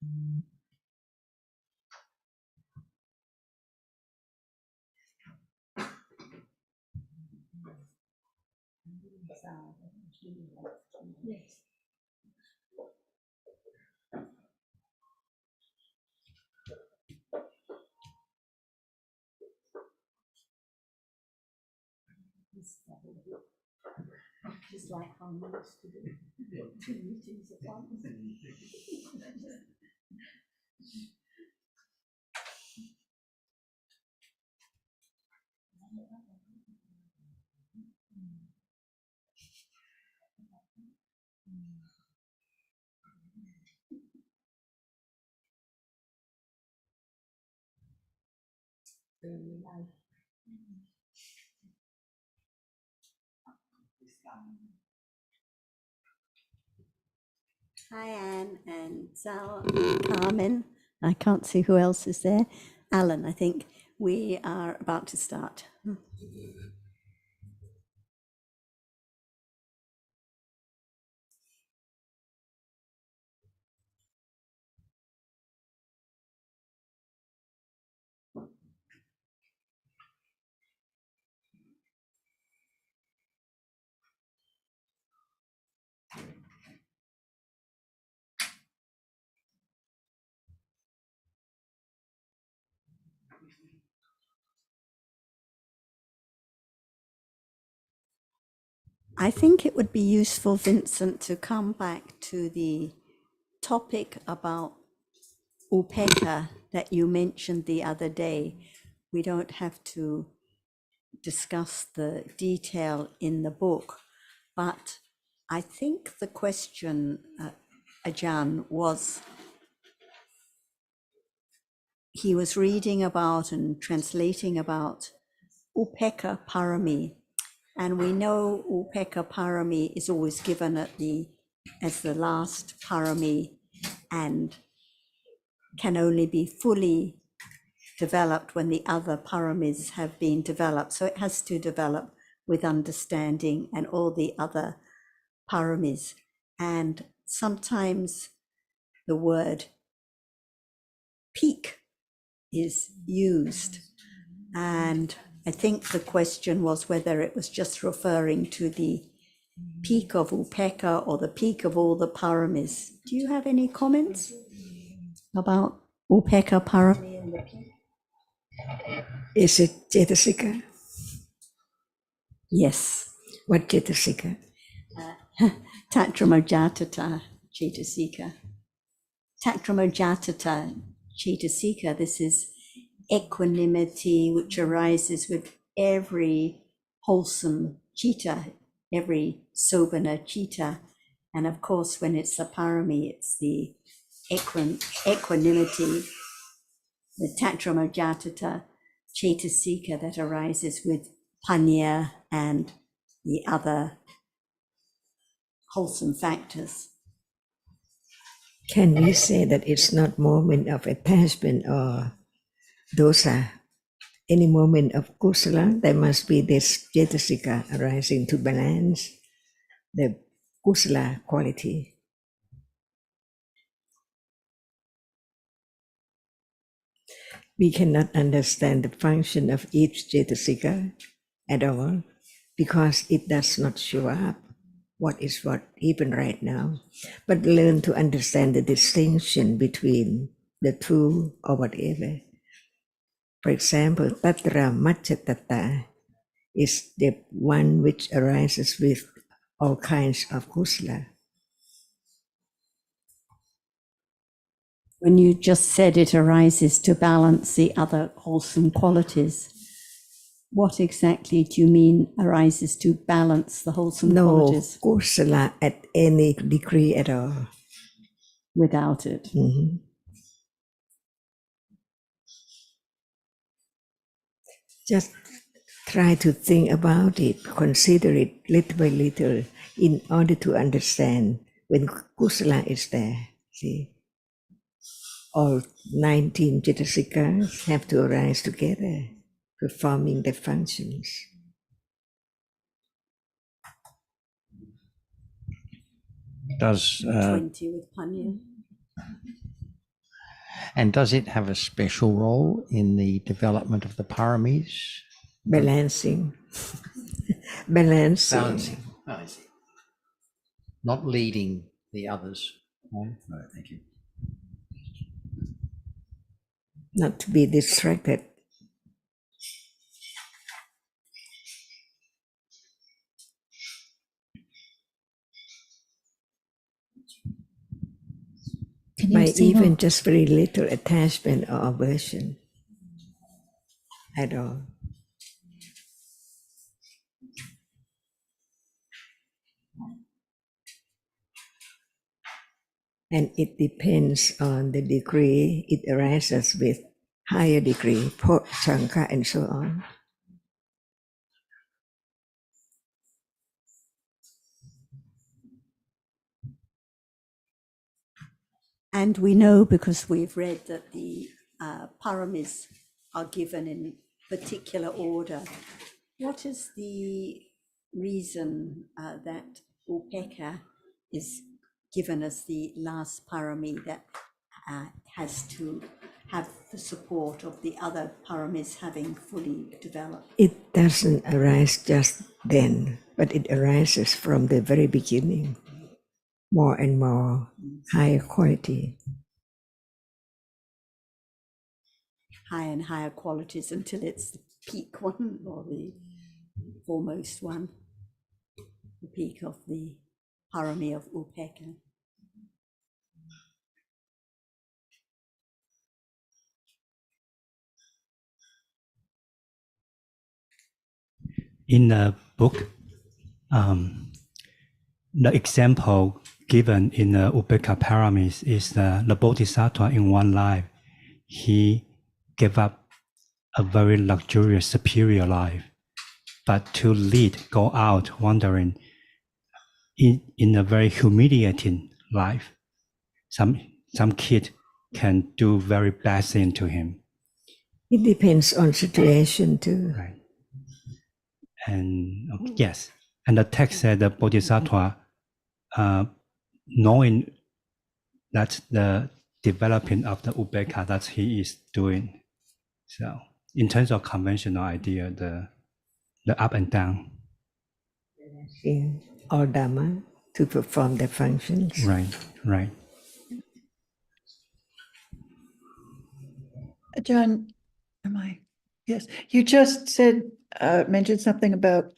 Yes. Just like how we used to do 2 meetings at once. Really like. Hi, Anne and Sal, Carmen. I can't see who else is there. Alan, I think we are about to start. I think it would be useful, Vincent, to come back to the topic about upekkha that you mentioned the other day. We don't have to discuss the detail in the book, but I think the question, Ajahn, was he was reading about and translating about upekkha parami. And we know upekkha parami is always given as the last parami and can only be fully developed when the other paramis have been developed. So it has to develop with understanding and all the other paramis. And sometimes the word peak is used. And I think the question was whether it was just referring to the peak of upekkha or the peak of all the paramis. Do you have any comments about upekkha parami and the peak? Is it Cetasika? Yes. What Cetasika? Tatramajatata Cetasika. Tatramajatata Cetasika, this is equanimity which arises with every wholesome citta, every sobana citta. And of course, when it's a parami, it's the equanimity, the Tatramajatata Cetasika that arises with panya and the other wholesome factors. Can we say that it's not moment of attachment or dosa? Any moment of kusala, there must be this Cetasika arising to balance the kusala quality. We cannot understand the function of each Cetasika at all because it does not show up. What is what even right now, but learn to understand the distinction between the two or whatever. For example, tatra machatata is the one which arises with all kinds of kusala. When you just said it arises to balance the other wholesome qualities, what exactly do you mean arises to balance the wholesome qualities? No kusala at any degree at all. Without it. Mm-hmm. Just try to think about it, consider it little by little in order to understand when kusala is there. See, all 19 Cetasikas have to arise together, performing their functions. Does 20 with panya. And does it have a special role in the development of the paramis? Balancing. Balancing. Balancing. Oh, I see. Not leading the others on. No, thank you. Not to be distracted. By even just very little attachment or aversion at all. And it depends on the degree it arises with, higher degree, chanka, and so on. And we know, because we've read, that the paramis are given in particular order. What is the reason that Upeka is given as the last parami that has to have the support of the other paramis having fully developed? It doesn't arise just then, but it arises from the very beginning, more and more higher quality. Higher and higher qualities until it's the peak one, or the foremost one, the peak of the parami of Upeka. In the book, the example given in the Upeka Paramis is the Bodhisattva in one life. He gave up a very luxurious, superior life, but to go out wandering in a very humiliating life. Some kid can do very bad thing to him. It depends on situation too. Right. And yes, and the text said the Bodhisattva, knowing that the developing of the Ubeka that he is doing. So in terms of conventional idea, the up and down. In all Dhamma to perform their functions. Right. John, Yes, you just said, mentioned something about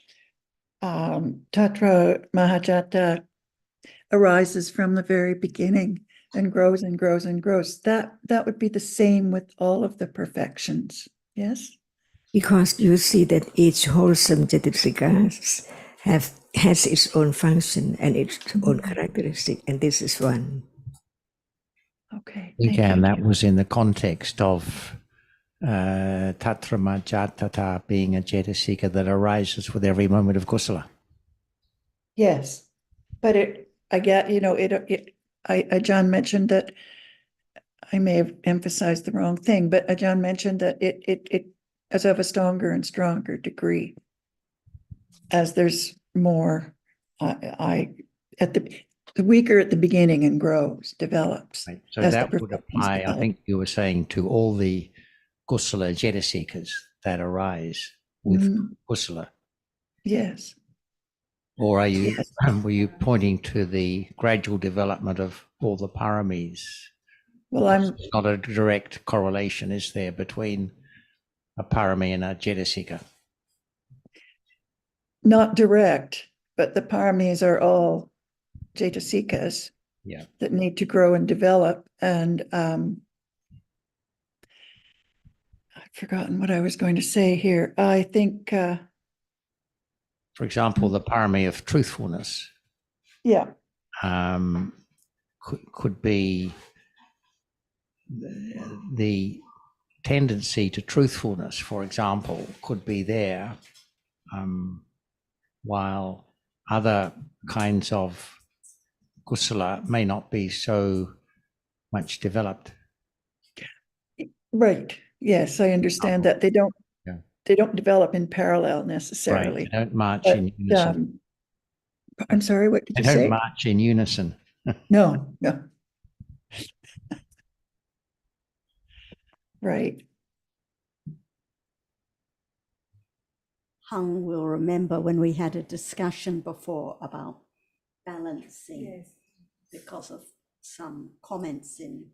Tatra Mahajata arises from the very beginning and grows and grows and grows. That would be the same with all of the perfections, yes? Because you see that each wholesome Jaitasika has its own function and its own characteristic, and this is one. Okay. And that was in the context of Tatra Majatata being a Jaitasika that arises with every moment of kusala. Yes, but John mentioned that, I may have emphasized the wrong thing, but John mentioned that it is of a stronger and stronger degree as there's more. The weaker at the beginning and grows, develops. Right. So that would apply, I think you were saying, to all the kusala Jaitasikas that arise with kusala. Yes. Or were you pointing to the gradual development of all the paramis? Well, It's not a direct correlation, is there, between a parami and a Jaitasika? Not direct, but the paramis are all Jaitasikas that need to grow and develop. And I've forgotten what I was going to say here. I think, for example, the parami of truthfulness. Yeah. Could be the tendency to truthfulness, for example, could be there, while other kinds of kusala may not be so much developed. Right. Yes, I understand that they don't develop in parallel necessarily. Right. They don't march in unison. I'm sorry, what did you say? They don't march in unison. No. right. Hung will remember when we had a discussion before about balancing because of some comments in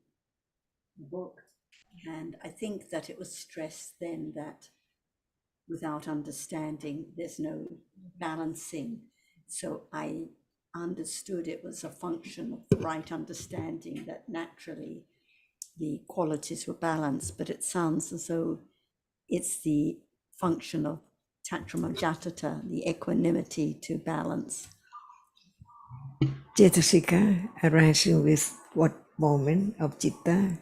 the book. And I think that it was stressed then that without understanding, there's no balancing. So I understood it was a function of the right understanding that naturally the qualities were balanced, but it sounds as though it's the function of Tattramajatata, the equanimity to balance. Cetasika arising with what moment of citta?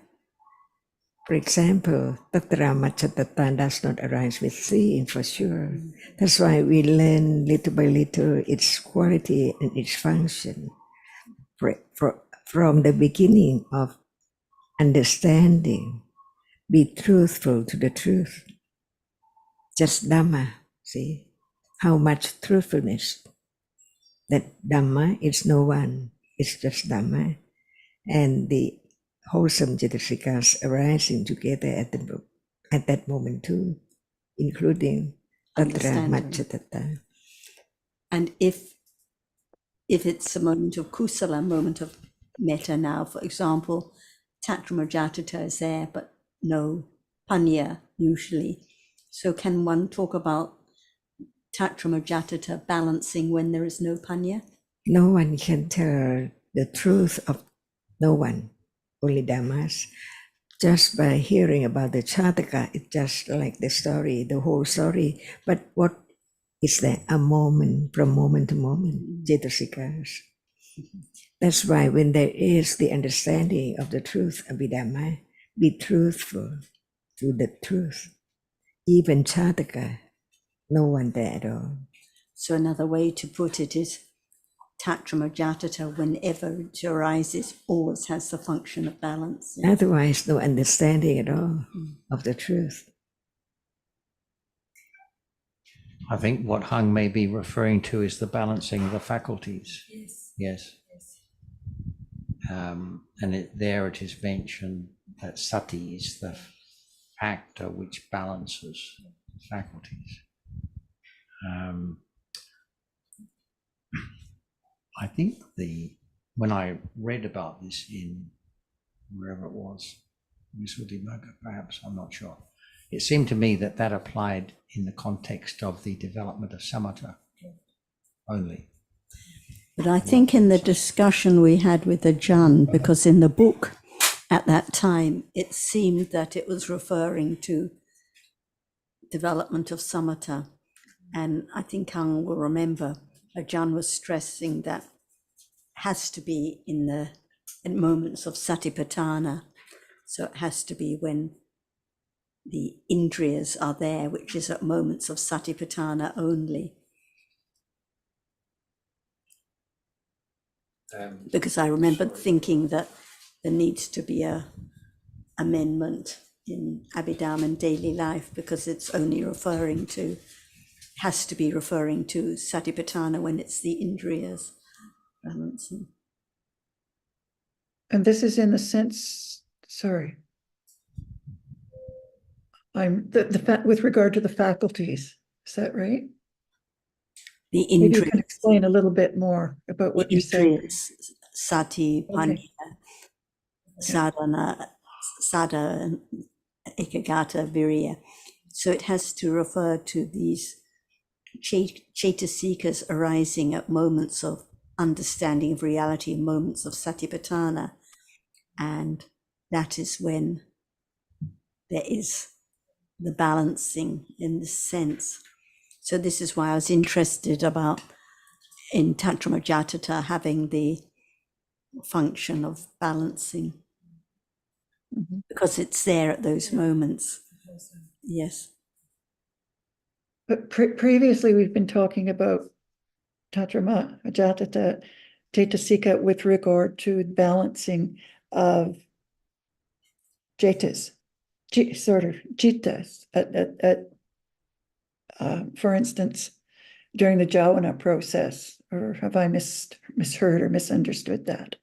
For example, Tattramajatata does not arise with seeing for sure. That's why we learn little by little its quality and its function. From the beginning of understanding, be truthful to the truth. Just Dhamma, see? How much truthfulness. That Dhamma is no one, it's just Dhamma. And the wholesome Cetasikas arising together at that moment too, including Tatra Understanding. Majjhatata. And if it's a moment of kusala, a moment of metta now, for example, Tattramajatata is there, but no panya usually. So can one talk about Tattramajatata balancing when there is no panya? No one can tell the truth of no one, only Dhammas. Just by hearing about the Chataka, it's just like the story, the whole story. But what is there? A moment, from moment to moment, Cetasikas. That's why when there is the understanding of the truth, Abhidhamma, be truthful to the truth. Even Chataka, no one there at all. So another way to put it is Tattramajatata, whenever it arises, always has the function of balance. Yeah. Otherwise, no understanding at all of the truth. I think what Hung may be referring to is the balancing of the faculties. Yes. And there it is mentioned that sati is the factor which balances faculties. I think when I read about this in wherever it was, Visuddhimagga perhaps, I'm not sure, it seemed to me that applied in the context of the development of samatha only. But I think in the discussion we had with Ajahn, because in the book at that time, it seemed that it was referring to development of samatha. And I think Hung will remember Ajahn was stressing that has to be in moments of satipatthana. So it has to be when the indriyas are there, which is at moments of satipatthana only. Because I remember thinking that there needs to be a amendment in Abhidhamma and daily life, because it's only has to be referring to satipatthana when it's the indriyas balancing. And this is in the sense, sorry. With regard to the faculties, is that right? The Maybe you can indriyas, explain a little bit more about what you said. sati, panya, sadhana, sada, ekagata, virya. So it has to refer to these cetasikas arising at moments of understanding of reality, moments of satipatthana. And that is when there is the balancing in this sense. So this is why I was interested about in Tattramajatata having the function of balancing, because it's there at those moments. Yes. But previously, we've been talking about Tattramajatata Cetasika with regard to balancing of jaitas, sort of jittas, for instance, during the jhana process, or have I misheard or misunderstood that?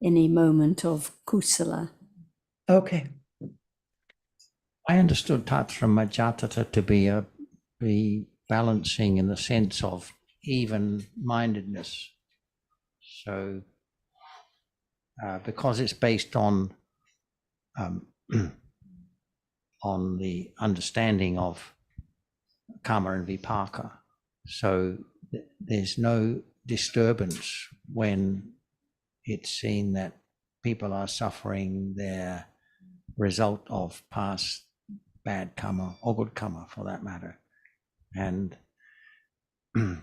Any moment of kusala. Okay. I understood Tatra Majatata to be balancing in the sense of even-mindedness. So, because it's based on on the understanding of karma and vipaka, so there's no disturbance when it's seen that people are suffering their result of past bad karma or good karma for that matter. And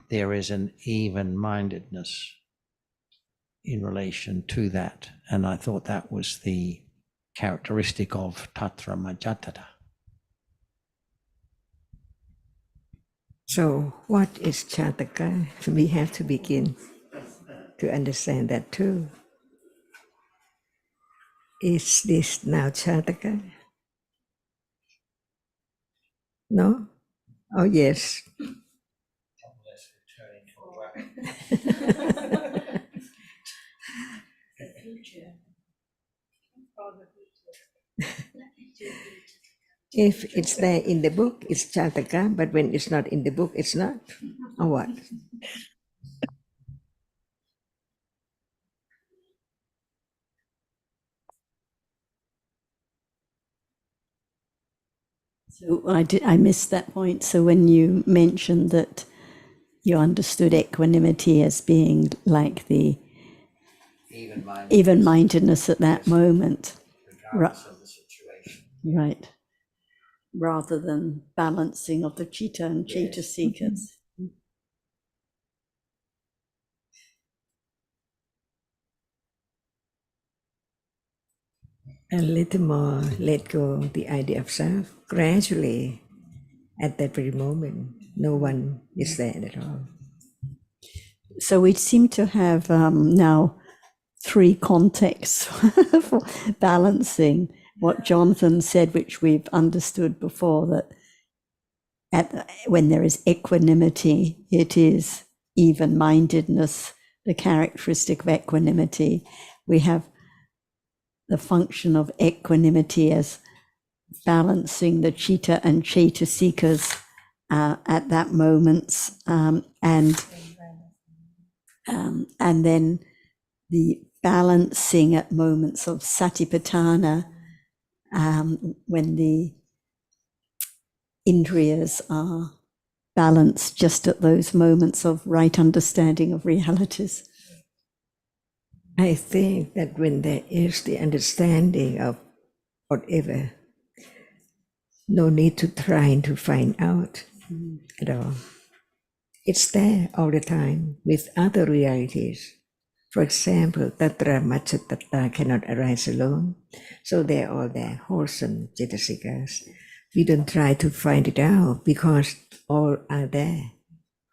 there is an even-mindedness in relation to that. And I thought that was the characteristic of Tatra Majatata. So what is Chataka? We have to begin to understand that too. Is this now Chataka? No? Oh, yes. If it's there in the book, it's Chataka, but when it's not in the book, it's not? Or what? So I missed that point. So when you mentioned that you understood equanimity as being like the even-mindedness at that moment, Regardless of the situation. right, rather than balancing of the citta and cetasikas. A little more let go the idea of self gradually at that very moment. No one is there at all. So we seem to have now three contexts for balancing what Jonathan said, which we've understood before, that when there is equanimity, it is even-mindedness, the characteristic of equanimity. We have the function of equanimity as balancing the citta and cetasikas at that moment, and then the balancing at moments of satipatthana, when the indriyas are balanced just at those moments of right understanding of realities. I think that when there is the understanding of whatever, no need to try to find out at all. It's there all the time with other realities. For example, Tatra Majatata cannot arise alone, so they're all there, wholesome Cetasikas. We don't try to find it out because all are there,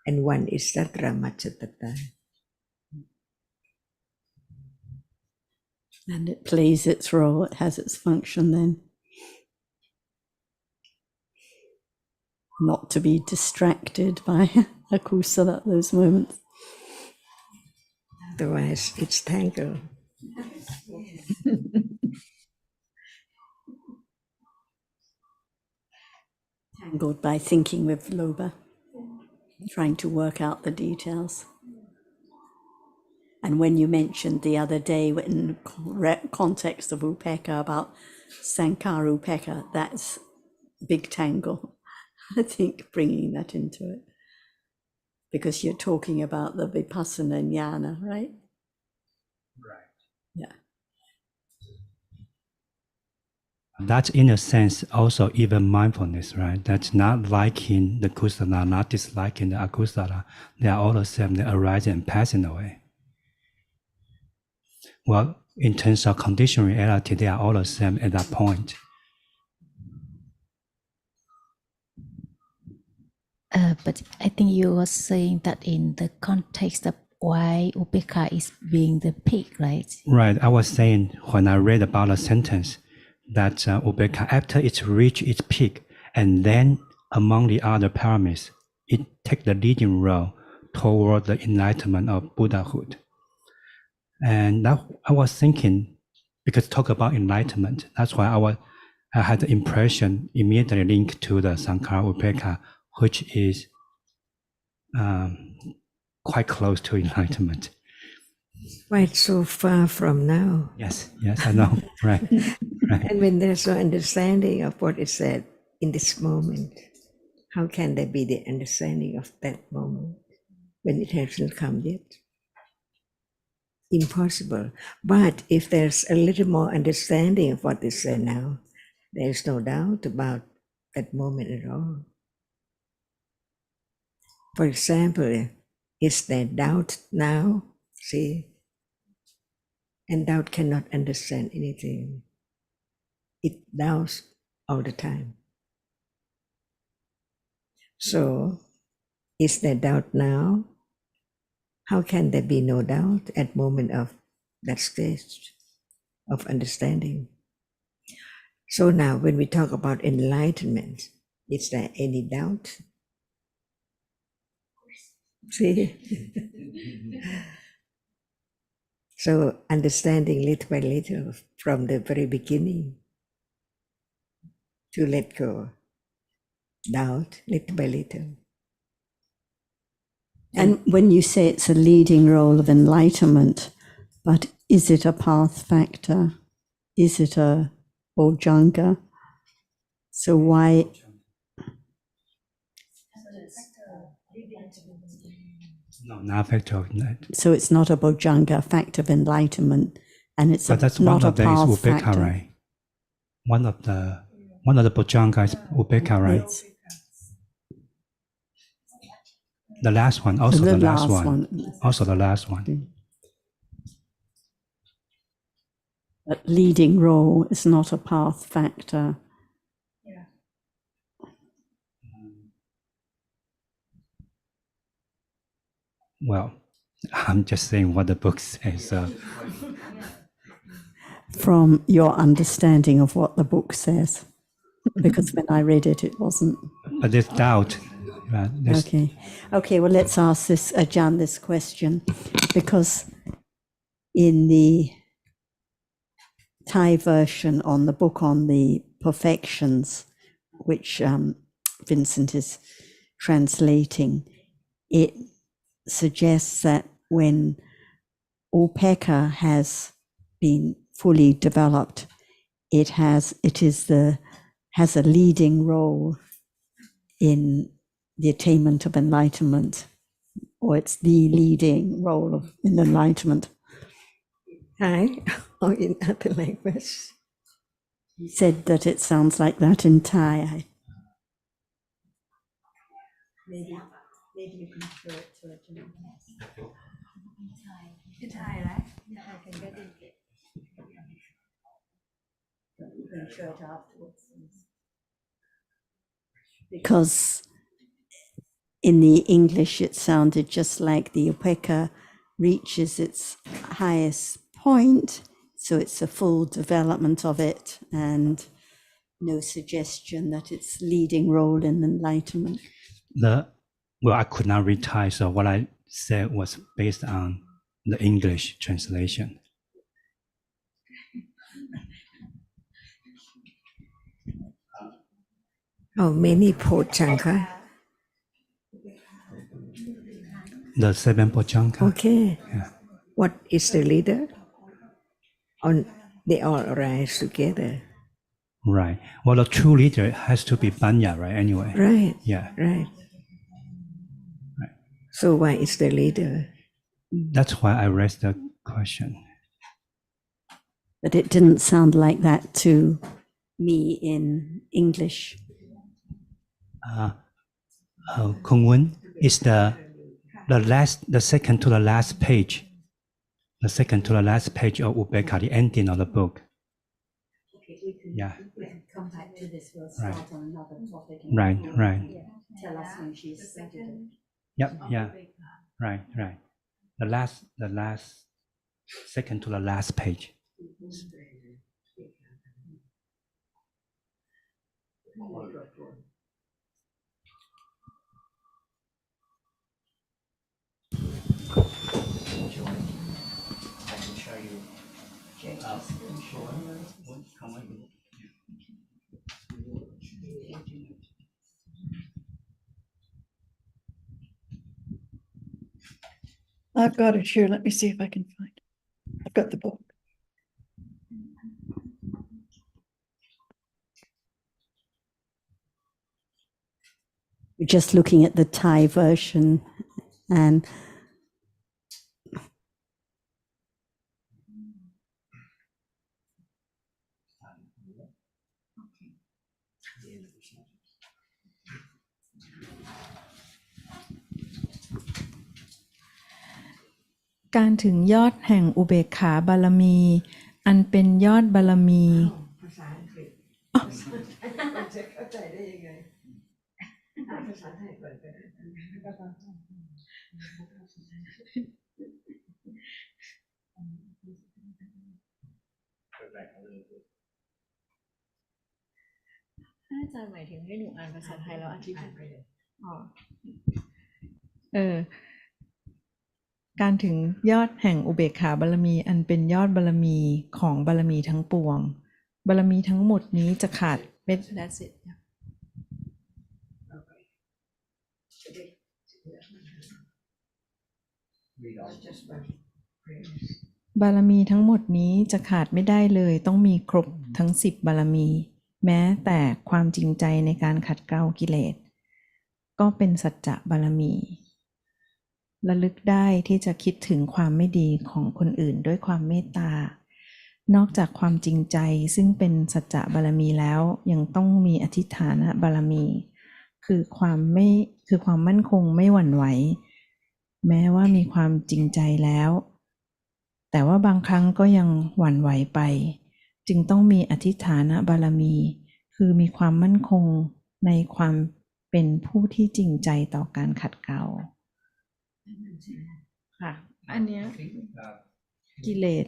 and one is Tatra Majatata. And it plays its role, it has its function then. Not to be distracted by akusala at those moments. Otherwise, it's tangled. Tangled by thinking with lobha, trying to work out the details. And when you mentioned the other day in context of upekkha about sankara upekkha, that's big tangle. I think bringing that into it. Because you're talking about the vipassana jnana, right? Right. Yeah. That's in a sense also even mindfulness, right? That's not liking the kusala, not disliking the akusala. They are all the same, they arise and pass in a way. Well, in terms of conditioned reality, they are all the same at that point. But I think you were saying that in the context of why upekkha is being the peak, right? Right. I was saying when I read about a sentence that upekkha, after it's reached its peak, and then among the other paramis, it takes the leading role toward the enlightenment of Buddhahood. And that I was thinking, because talk about enlightenment, that's why I had the impression immediately linked to the Sankara Upekkha, which is quite close to enlightenment. Quite so far from now. Yes, I know. Right. And when there's no understanding of what is said in this moment, how can there be the understanding of that moment when it hasn't come yet? Impossible. But if there's a little more understanding of what is said now, there's no doubt about that moment at all. For example, is there doubt now? See? And doubt cannot understand anything. It doubts all the time. So, is there doubt now? How can there be no doubt at moment of that stage of understanding? So now when we talk about enlightenment, is there any doubt? See? So understanding little by little from the very beginning to let go. Doubt little by little. And when you say it's a leading role of enlightenment, but is it a path factor? Is it a bojjhanga? So why? No, not factor of that. So it's not a bojjhanga, fact of enlightenment, and it's But that's not one a of the is path Upekkha, factor. right? One of the bojjhanga is Upekkha, right? It's The last one, also the the last last one. Also the last one. But leading role is not a path factor. Well, I'm just saying what the book says. From your understanding of what the book says, because when I read it, it wasn't. But there's doubt. Okay. Well, let's ask this Ajahn this question, because in the Thai version on the book on the perfections, which Vincent is translating, it suggests that when Upekkha has been fully developed, it has a leading role in the attainment of enlightenment, or it's the leading role in enlightenment. Thai or in other language? He said that it sounds like that in Thai. Maybe you can show it to it. In Thai, right? I can get it. You can show it afterwards. Because in the English, it sounded just like the Upekkha reaches its highest point, so it's a full development of it, and no suggestion that it's leading role in enlightenment. I could not read Thai, so what I said was based on the English translation. How many bojjhanga? The 7 bojjhanga. Okay. Yeah. What is the leader? They all arise together. Right. Well, the true leader has to be Banya, right? Anyway. Right. Yeah. Right. So why is the leader? That's why I raised the question. But it didn't sound like that to me in English. Kung Wen is the second to the last page. The second to the last page of Upekkha, the ending of the book. Yeah. We can come back to this. We'll Right. on another topic. Right. Tell us when she's studied it. Yep. Yeah. Right. The last second to the last page. I can show you. I've got it here. Let me see if I can find it. I've got the book. We're just looking at the Thai version, andการถึงยอดแห่งอุเบกขาบารมี อันเป็นยอดบารมี ภาษาอังกฤษจะเข้าใจได้ยังไงภาษาไทยก่อนก็ได้อาจารย์หมายถึงให้หนูอ่านภาษาไทยแล้วอธิบายอ๋อการถึงยอดแห่งอุเบกขาบารมี อันเป็นยอดบารมีของบารมีทั้งปวง บารมีทั้งหมดนี้จะขาดเป็น That's it บารมีทั้งหมดนี้จะขาดไม่ได้เลยต้องมีครบทั้ง10 บารมี แม้แต่ความจริงใจในการขัดเกลากิเลสก็เป็นสัจจะบารมีระลึกได้ที่จะคิดถึงความไม่ดีของคนอื่นด้วยความเมตตานอกจากความจริงใจซึ่งเป็นสัจจะบารมีแล้วยังต้องมีอธิษฐานบารมี คือความมั่นคงไม่หวั่นไหวแม้ว่ามีความจริงใจแล้วแต่ว่าบางครั้งก็ยังหวั่นไหวไปจึงต้องมีอธิษฐานบารมีคือมีความมั่นคงในความเป็นผู้ที่จริงใจต่อการขัดเกลาค่ะอันเนี้ยกิเลส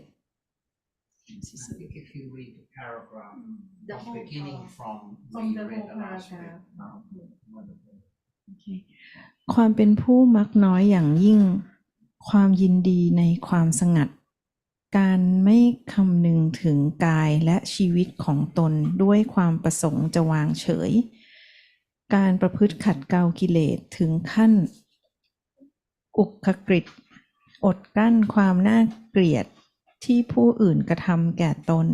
I think if you read the paragraph, beginning from where you read the last bit, wonderful. ความเป็นผู้มักน้อยอย่างยิ่งความยินดีในความสงัดการไม่คำนึงถึงกายและชีวิตของตนด้วยความประสงค์จะวางเฉยการประพฤติขัดเกลากิเลสถึงขั้นอุกขกฤตอดกลั้นความน่าเกลียดที่ผู้อื่นกระทำแก่ตน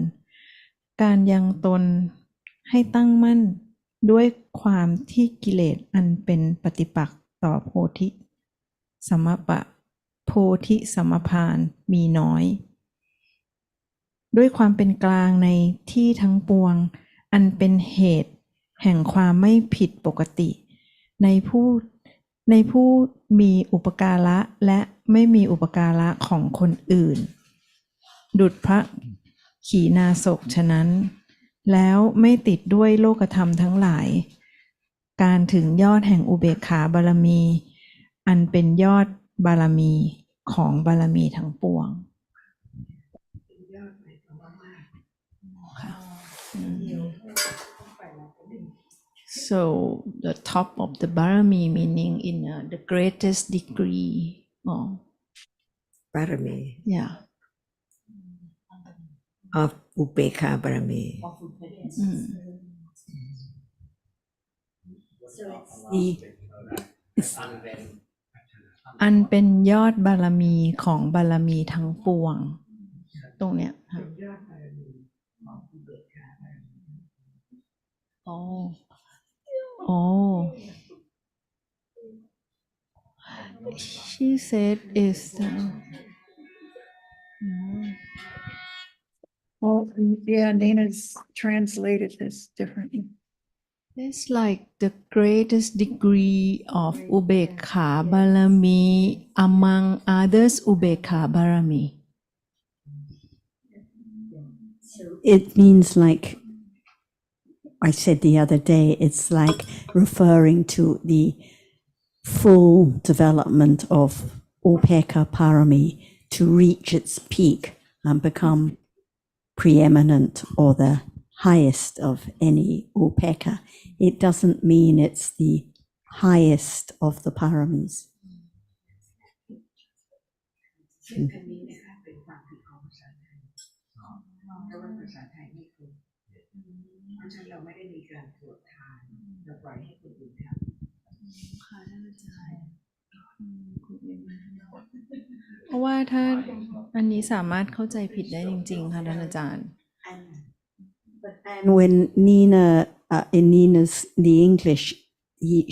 การยังตนให้ตั้งมั่นด้วยความที่กิเลสอันเป็นปฏิปักษ์ต่อโพธิสัมมภารมีน้อยด้วยความเป็นกลางในที่ทั้งปวงอันเป็นเหตุแห่งความไม่ผิดปกติในผู้มีอุปการะและไม่มีอุปการะของคนอื่นดุจพระขีณาสกฉะนั้นแล้วไม่ติดด้วยโลกธรรมทั้งหลายการถึงยอดแห่งอุเบกขาบารมีอันเป็นยอดบารมีของบารมีทั้งปวงSo the top of the barami meaning in the greatest degree. Oh, บารมี yeah. of อุเบกขาบารมี อันเป็นยอดบารมีของบารมีทั้งปวงตรงเนี้ยOh, she said is Oh, yeah, Nina's translated this differently. it's like the greatest degree of ubekha barami among others ubekha barami. it means like I said the other day, it's like referring to the full development of Upeka Parami to reach its peak and become preeminent or the highest of any Upeka. It doesn't mean it's the highest of the paramis. ราะฉะนั้นเราไม่ได้มีการตรวจทานเราปล่อยให้คนอื่นทำ ค่ะท่านอาจารย์เพราะว่าถ้าอันนี้สามารถเข้าใจผิดได้จริงๆค่ะท่านอาจารย์ And when Nina, in Nina's the English,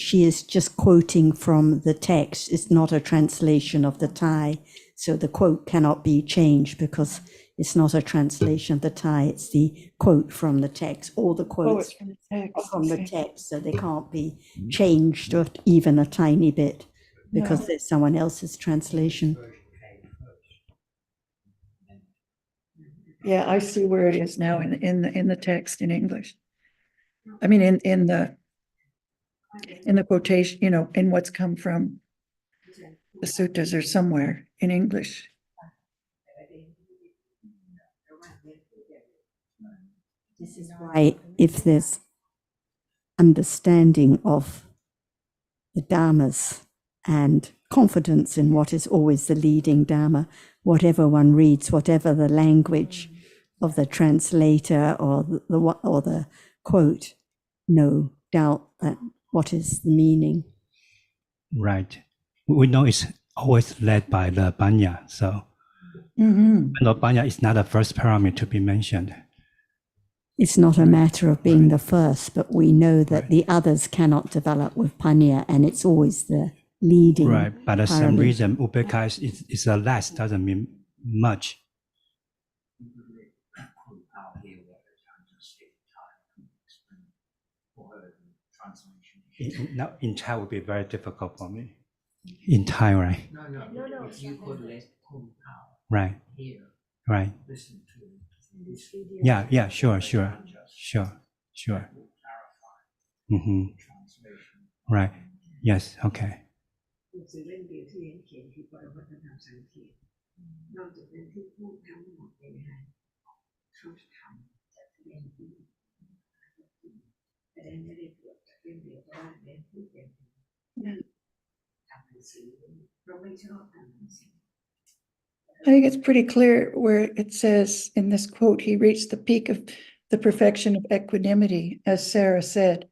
she is just quoting from the text. It's not a translation of the Thai, so the quote cannot be changed because it's not a translation of the Thai. It's the quote from the text. All the Oh, quotes it's from the text. are from the okay. text, so they can't be changed or even a tiny bit because No. there's someone else's translation. Yeah, I see where it is now in the text in English. I mean, in the quotation, in what's come from the suttas or somewhere in English. This is why if there's understanding of the dhammas and confidence in what is always the leading dhamma, whatever one reads, whatever the language of the translator or the quote, no doubt that what is the meaning. Right. We know it's always led by the Banya. So Mm-hmm. the Banya is not the first parameter to be mentioned. It's not a matter of being the first, but we know that the others cannot develop with panya, and it's always the leading. Right. But for some parami. reason, Upekkha is the last, doesn't mean much. Now, in Thai would be very difficult for me. In Thai, right? No. If you could let Kung Pao Right. hear, Right. listen to this video. Yeah, sure. Mm-hmm. Right. Yes, okay. หนังสือเล่มเดียวที่เห็นเขียนคือปรมัตถธรรมสังเขตนอกจากนั้นที่พูดทั้งหมดเนี่ยนะเขาจะทำจากเล่มที่แต่ไม่ได้ตรวจจากเล่มเดียวเพราะว่าเล่มพูดอย่างทำหนังสือเราไม่ชอบทำหนังสือ I think it's pretty clear where it says in this quote, he reached the peak of the perfection of equanimity, as Sarah said,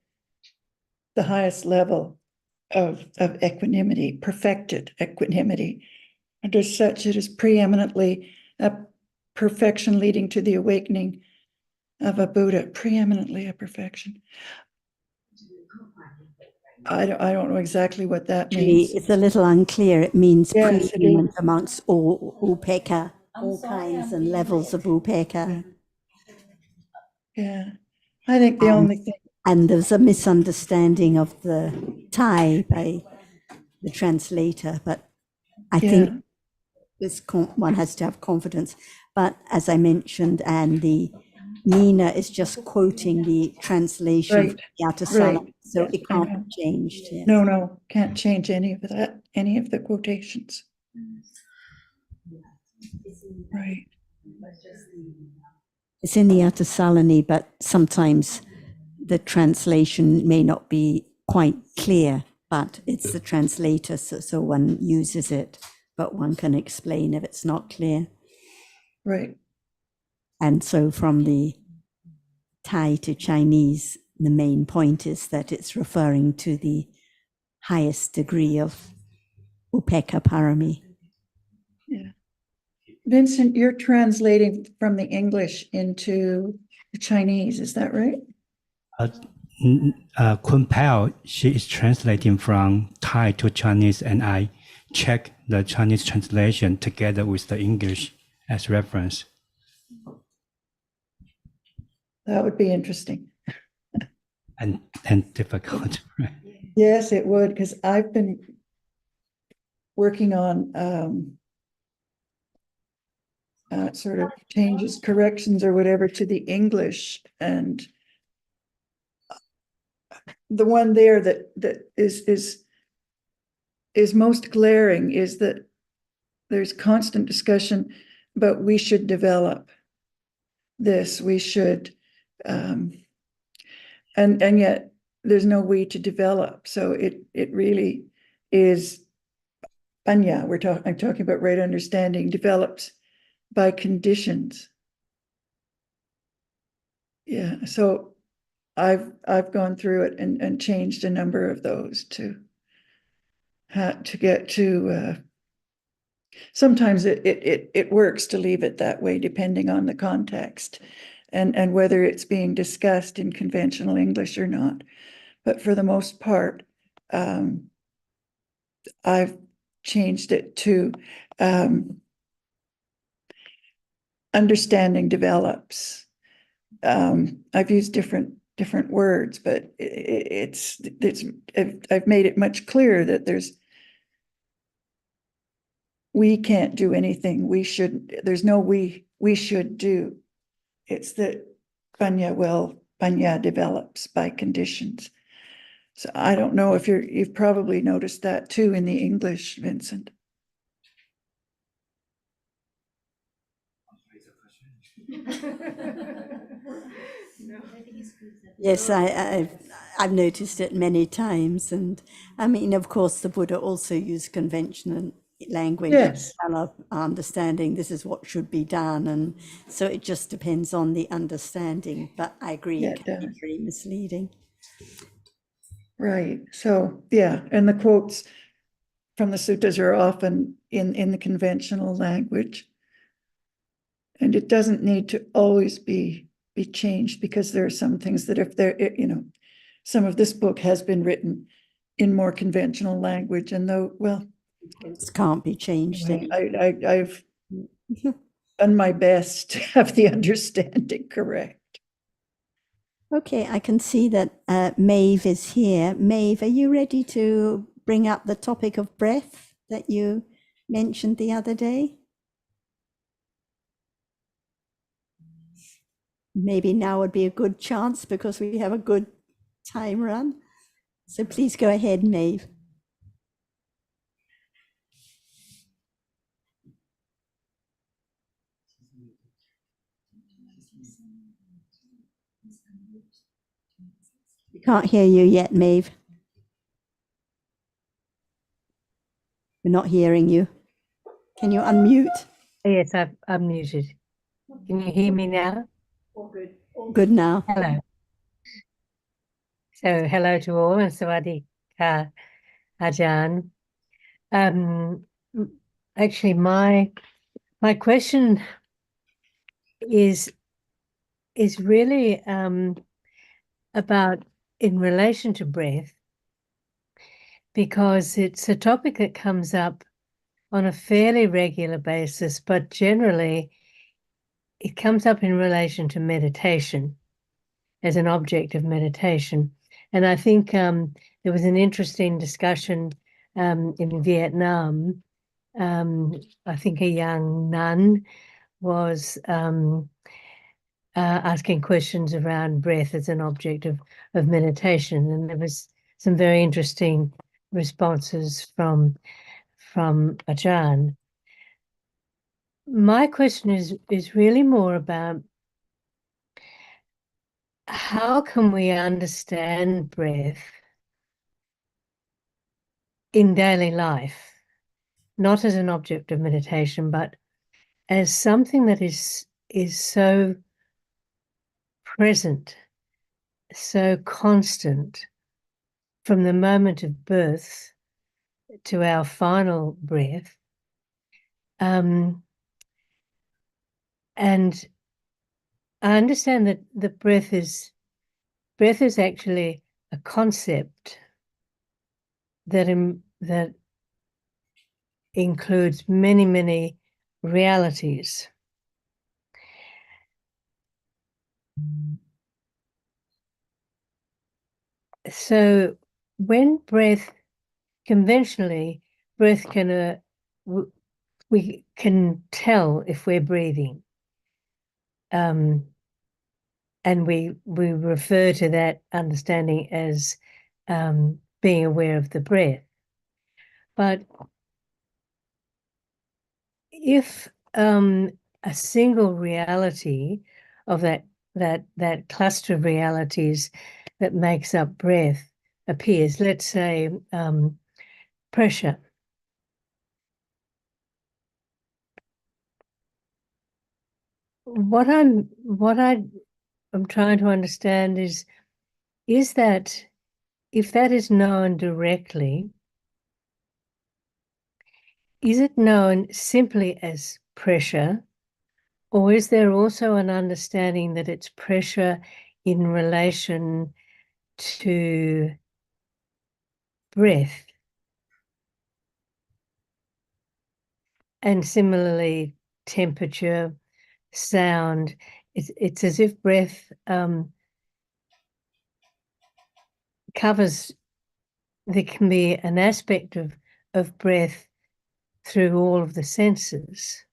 the highest level of equanimity, perfected equanimity. And as such, it is preeminently a perfection leading to the awakening of a Buddha, preeminently a perfection. I don't know exactly what that Actually, means. it's a little unclear. It means Yes, it preeminent amongst all upekkha, all kinds and levels of upekkha. Yeah, I think the only thing. And there's a misunderstanding of the Thai by the translator, but I think one has to have confidence. But as I mentioned, and the Nina is just quoting the translation Right, from the Yatasala, right. so Yes, it I can't know. be changed. Yes. No, can't change any of that, any of the quotations. Right. It's in the Atasalani, but sometimes the translation may not be quite clear, but it's the translator, so one uses it, but one can explain if it's not clear. Right. And so from the Thai to Chinese, the main point is that it's referring to the highest degree of Upekkha Parami. Yeah. Vincent, you're translating from the English into the Chinese, is that right? Kun Pao, she is translating from Thai to Chinese, and I check the Chinese translation together with the English as reference. That would be interesting. And difficult, right? Yes, it would, because I've been working on sort of changes, corrections or whatever to the English, and the one there that is most glaring is that there's constant discussion, but we should develop this, we should, and yet there's no way to develop. So it really is panya. I'm talking about right understanding developed by conditions. Yeah. So I've gone through it and changed a number of those to get to, sometimes it works to leave it that way, depending on the context and whether it's being discussed in conventional English or not. But for the most part, I've changed it to understanding develops. I've used different words, but I've made it much clearer that we can't do anything. There's no we should do. It's that Panya develops by conditions. So I don't know if you've probably noticed that too in the English, Vincent. Yes, I've noticed it many times. And I mean, of course, the Buddha also used conventional language Yes. to develop understanding this is what should be done. And so it just depends on the understanding. But I agree, Yeah, it it can be does. very misleading. Right. So, yeah, and the quotes from the suttas are often in the conventional language. And it doesn't need to always be changed, because there are some things that if they're, some of this book has been written in more conventional language, and though, well, It can't be changed. I've done my best to have the understanding correct. Okay, I can see that Maeve is here. Maeve, are you ready to bring up the topic of breath that you mentioned the other day? Maybe now would be a good chance because we have a good time run. So please go ahead, Maeve. We can't hear you yet, Maeve. We're not hearing you. Can you unmute? Yes, I've unmuted. Can you hear me now? All good. All good now. Hello. So hello to all, and Sawadee ka, Ajahn. Actually, my question is really about in relation to breath, because it's a topic that comes up on a fairly regular basis, but generally it comes up in relation to meditation, as an object of meditation. And I think there was an interesting discussion in Vietnam. I think a young nun was asking questions around breath as an object of meditation. And there was some very interesting responses from Ajahn. My question is really more about how can we understand breath in daily life, not as an object of meditation, but as something that is so present, so constant, from the moment of birth to our final breath. And I understand that the breath is actually a concept that includes many, many realities. So when conventionally, breath we can tell if we're breathing. And we refer to that understanding as being aware of the breath. But if a single reality of that cluster of realities that makes up breath appears, let's say pressure. What I'm trying to understand is is that, if that is known directly, is it known simply as pressure, or is there also an understanding that it's pressure in relation to breath? And similarly, temperature, sound, it's as if breath covers, there can be an aspect of breath through all of the senses.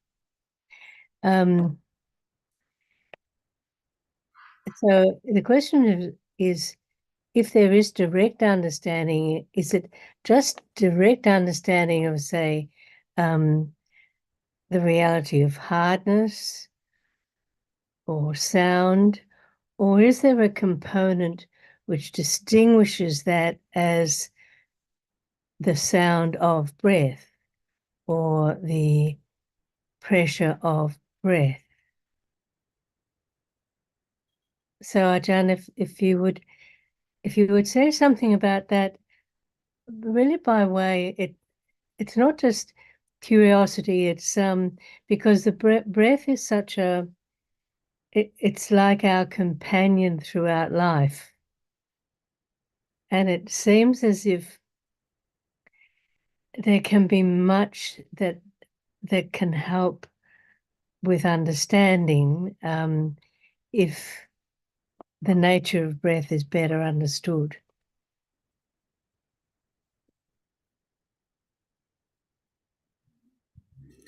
So the question is, if there is direct understanding, is it just direct understanding of, say, the reality of hardness or sound, or is there a component which distinguishes that as the sound of breath or the pressure of breath? So Ajahn, if you would say something about that, really by way, it's not just curiosity, it's because the breath is such a, it's like our companion throughout life. And it seems as if there can be much that can help with understanding if the nature of breath is better understood.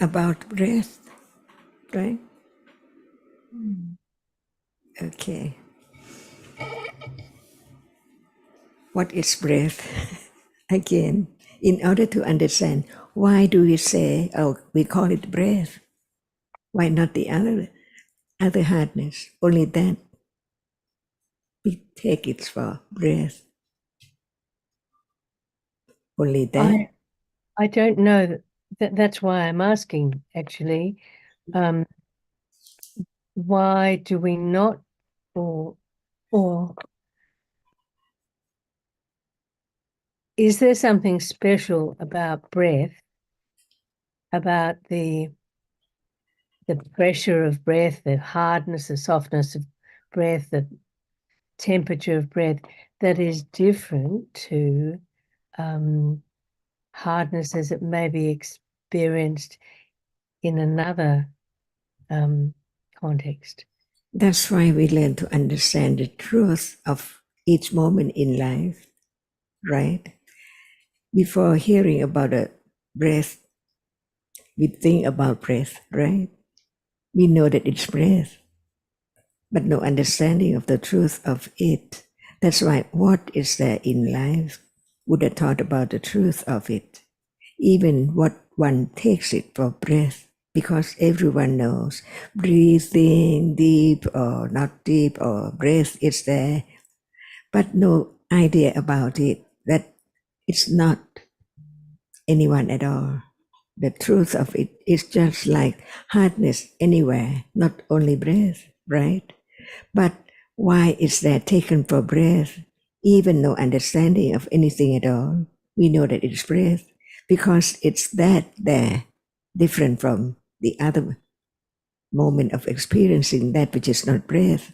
About breath, right? Okay. What is breath? Again, in order to understand, why do we say, oh, we call it breath? Why not the other hardness? Only that we take it for breath. Only that. I don't know that's why I'm asking, actually. Why do we not, or is there something special about breath, about the pressure of breath, the hardness, the softness of breath, the temperature of breath, that is different to hardness as it may be experienced in another context? That's why we learn to understand the truth of each moment in life, right? Before hearing about a breath, we think about breath, right? We know that it's breath, but no understanding of the truth of it. That's why what is there in life? Buddha taught about the truth of it. Even what one takes it for breath, because everyone knows breathing deep or not deep or breath is there, but no idea about it, that it's not anyone at all. The truth of it is just like hardness anywhere, not only breath, right? But why is that taken for breath? Even no understanding of anything at all. We know that it's breath because it's that there, different from the other moment of experiencing that which is not breath.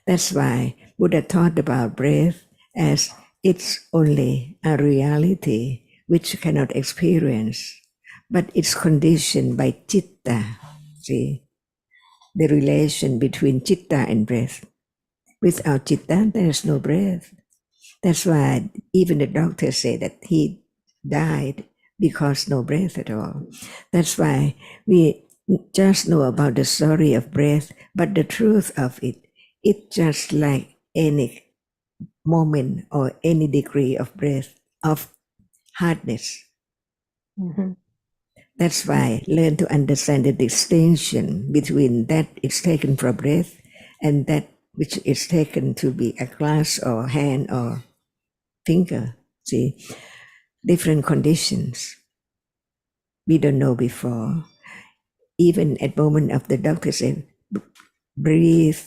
That's why Buddha taught about breath as it's only a reality which you cannot experience, but it's conditioned by citta. See, the relation between citta and breath. Without citta, there is no breath. That's why even the doctors say that he died because no breath at all. That's why we just know about the story of breath, but the truth of it, it's just like any moment or any degree of breath, of hardness. Mm-hmm. That's why learn to understand the distinction between that is taken from breath and that which is taken to be a glass or hand or finger. See, different conditions. We don't know before. Even at moment of the doctor said, breathe,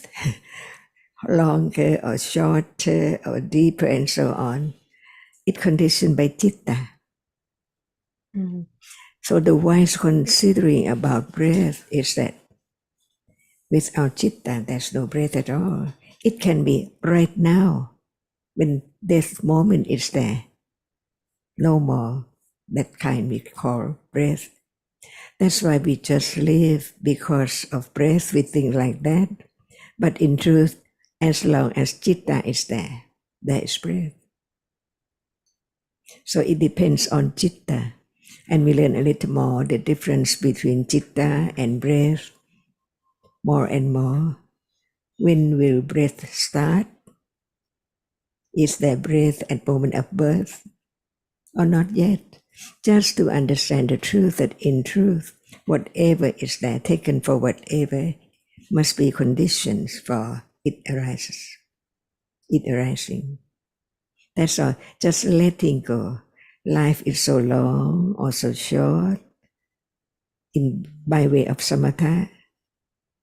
longer or shorter or deeper and so on. It's conditioned by citta. Mm. So the wise considering about breath is that without citta, there's no breath at all. It can be right now, when this moment is there, no more. That kind we call breath. That's why we just live because of breath, we think like that. But in truth, as long as citta is there, there is breath. So it depends on citta. And we learn a little more the difference between citta and breath, more and more. When will breath start? Is there breath at moment of birth or not yet? Just to understand the truth that in truth, whatever is there, taken for whatever, must be conditions for it arises, it arising. That's all, just letting go. Life is so long or so short, by way of samatha,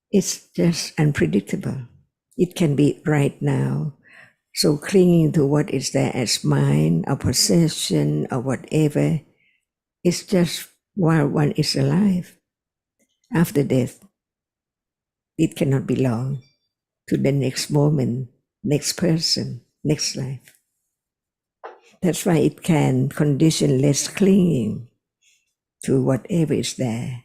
it's just unpredictable. It can be right now. So clinging to what is there as mine, or possession, or whatever, it's just while one is alive. After death, it cannot belong to the next moment, next person, next life. That's why it can condition less clinging to whatever is there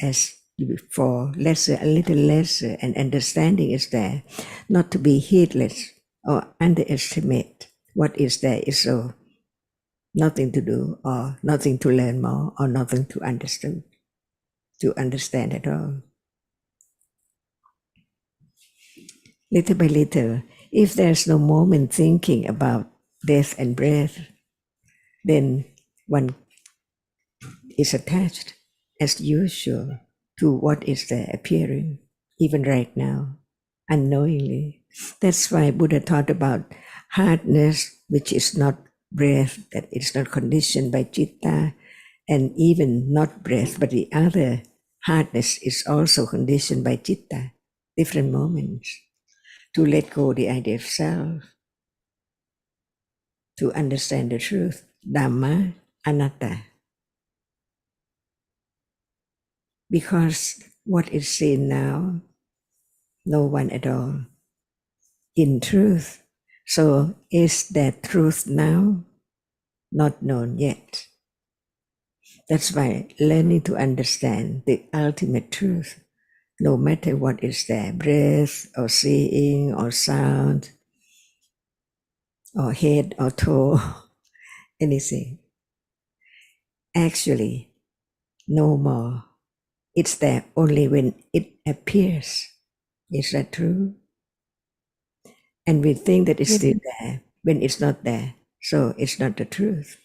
as before, lesser, a little lesser, and understanding is there, not to be heedless or underestimate what is there is so nothing to do or nothing to learn more or nothing to understand at all. Little by little, if there's no moment thinking about death and breath, then one is attached as usual to what is there appearing, even right now, unknowingly. That's why Buddha taught about hardness, which is not breath, that it's not conditioned by citta, and even not breath, but the other hardness is also conditioned by citta, different moments, to let go the idea of self, to understand the truth, Dhamma, Anatta. Because what is seen now, no one at all. In truth, so is that truth now? Not known yet. That's why learning to understand the ultimate truth, no matter what is there, breath or seeing or sound or head or toe, anything. Actually, no more. It's there only when it appears. Is that true? And we think that it's still there when it's not there. So it's not the truth.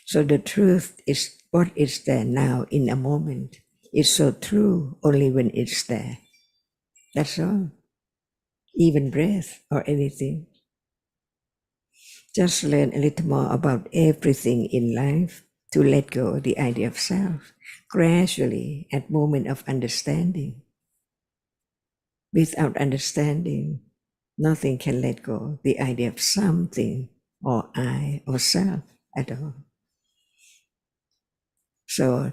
So the truth is what is there now in a moment. It's so true only when it's there. That's all. Even breath or anything. Just learn a little more about everything in life to let go the idea of self gradually at moment of understanding. Without understanding, nothing can let go the idea of something or I or self at all. So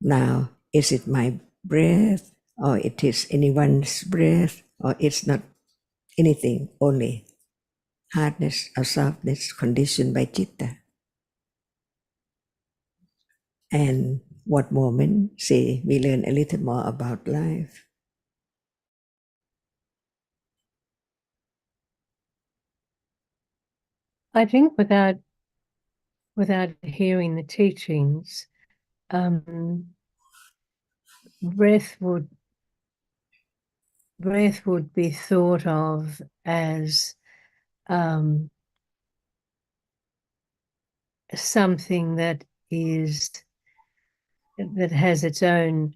now, is it my breath or it is anyone's breath or it's not anything, only hardness or softness conditioned by citta. And what moment, see, we learn a little more about life. I think without hearing the teachings, breath would be thought of as something that has its own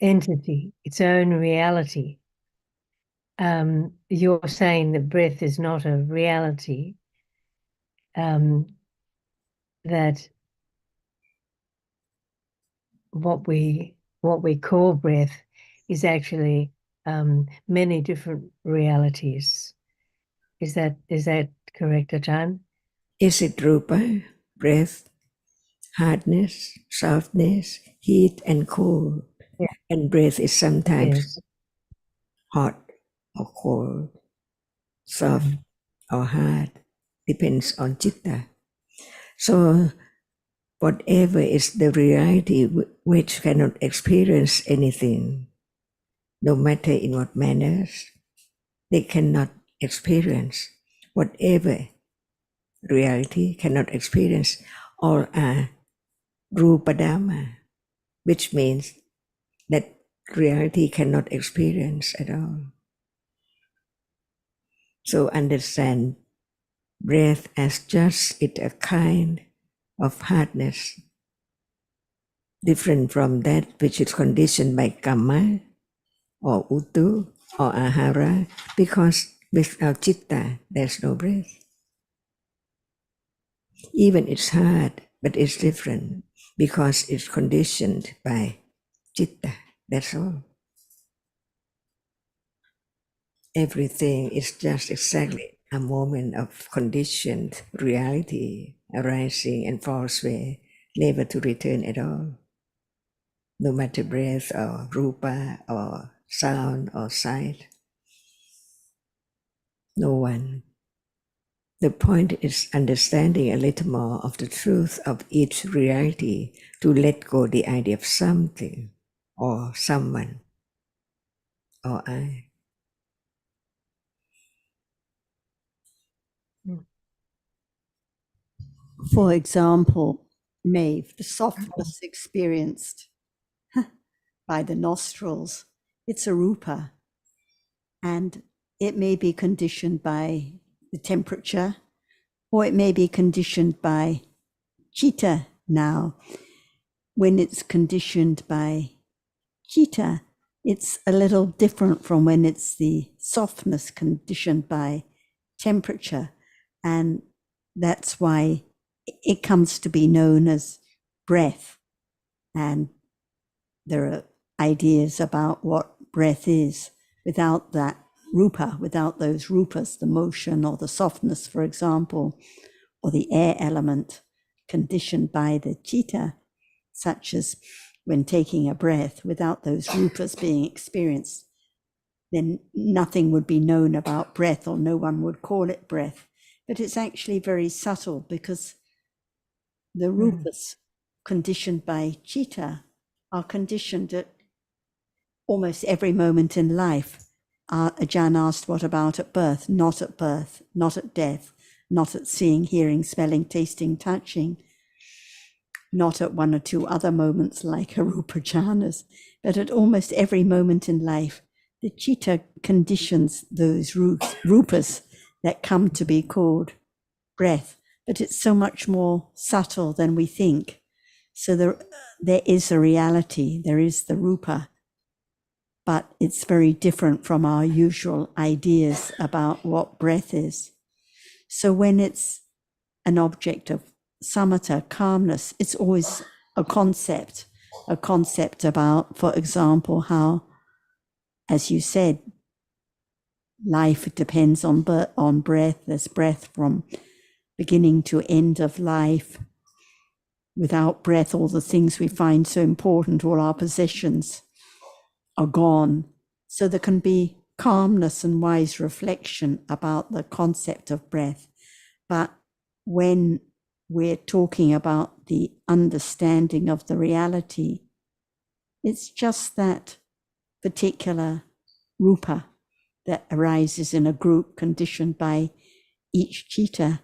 entity, its own reality. You're saying that breath is not a reality, that what we call breath is actually many different realities. Is that correct, Ajahn? Is it rupa, breath, hardness, softness, heat and cold? Yeah. And breath is sometimes Yes. hot or cold, soft or hard, depends on citta. So whatever is the reality which cannot experience anything, no matter in what manners, they cannot experience. Whatever reality cannot experience, all are Intl.Dhamma, which means that reality cannot experience at all. So understand breath as just it a kind of hardness, different from that which is conditioned by kamma or utu or ahara, because without citta there's no breath. Even it's hard, but it's different because it's conditioned by citta. That's all. Everything is just exactly a moment of conditioned reality arising and falls away, never to return at all. No matter breath or rupa or sound or sight. No one. The point is understanding a little more of the truth of each reality to let go the idea of something or someone or I. For example, Maeve, the softness experienced by the nostrils, it's a rupa, and it may be conditioned by the temperature, or it may be conditioned by citta now. When it's conditioned by citta, it's a little different from when it's the softness conditioned by temperature. And that's why it comes to be known as breath. And there are ideas about what breath is. Without that rupa, without those rupas, the motion or the softness, for example, or the air element conditioned by the citta, such as when taking a breath, without those rupas being experienced, then nothing would be known about breath, or no one would call it breath. But it's actually very subtle, because the rupas conditioned by citta are conditioned at almost every moment in life. Ajahn asked, what about at birth? Not at birth, not at death, not at seeing, hearing, smelling, tasting, touching, not at one or two other moments like Arupa jhanas, but at almost every moment in life. The citta conditions those rupas that come to be called breath, but it's so much more subtle than we think. So there is a reality, there is the rupa, but it's very different from our usual ideas about what breath is. So when it's an object of samatha, calmness, it's always a concept about, for example, how, as you said, life depends on breath. There's breath from beginning to end of life. Without breath, all the things we find so important, all our possessions are gone. So there can be calmness and wise reflection about the concept of breath. But when we're talking about the understanding of the reality, it's just that particular rupa that arises in a group conditioned by each citta.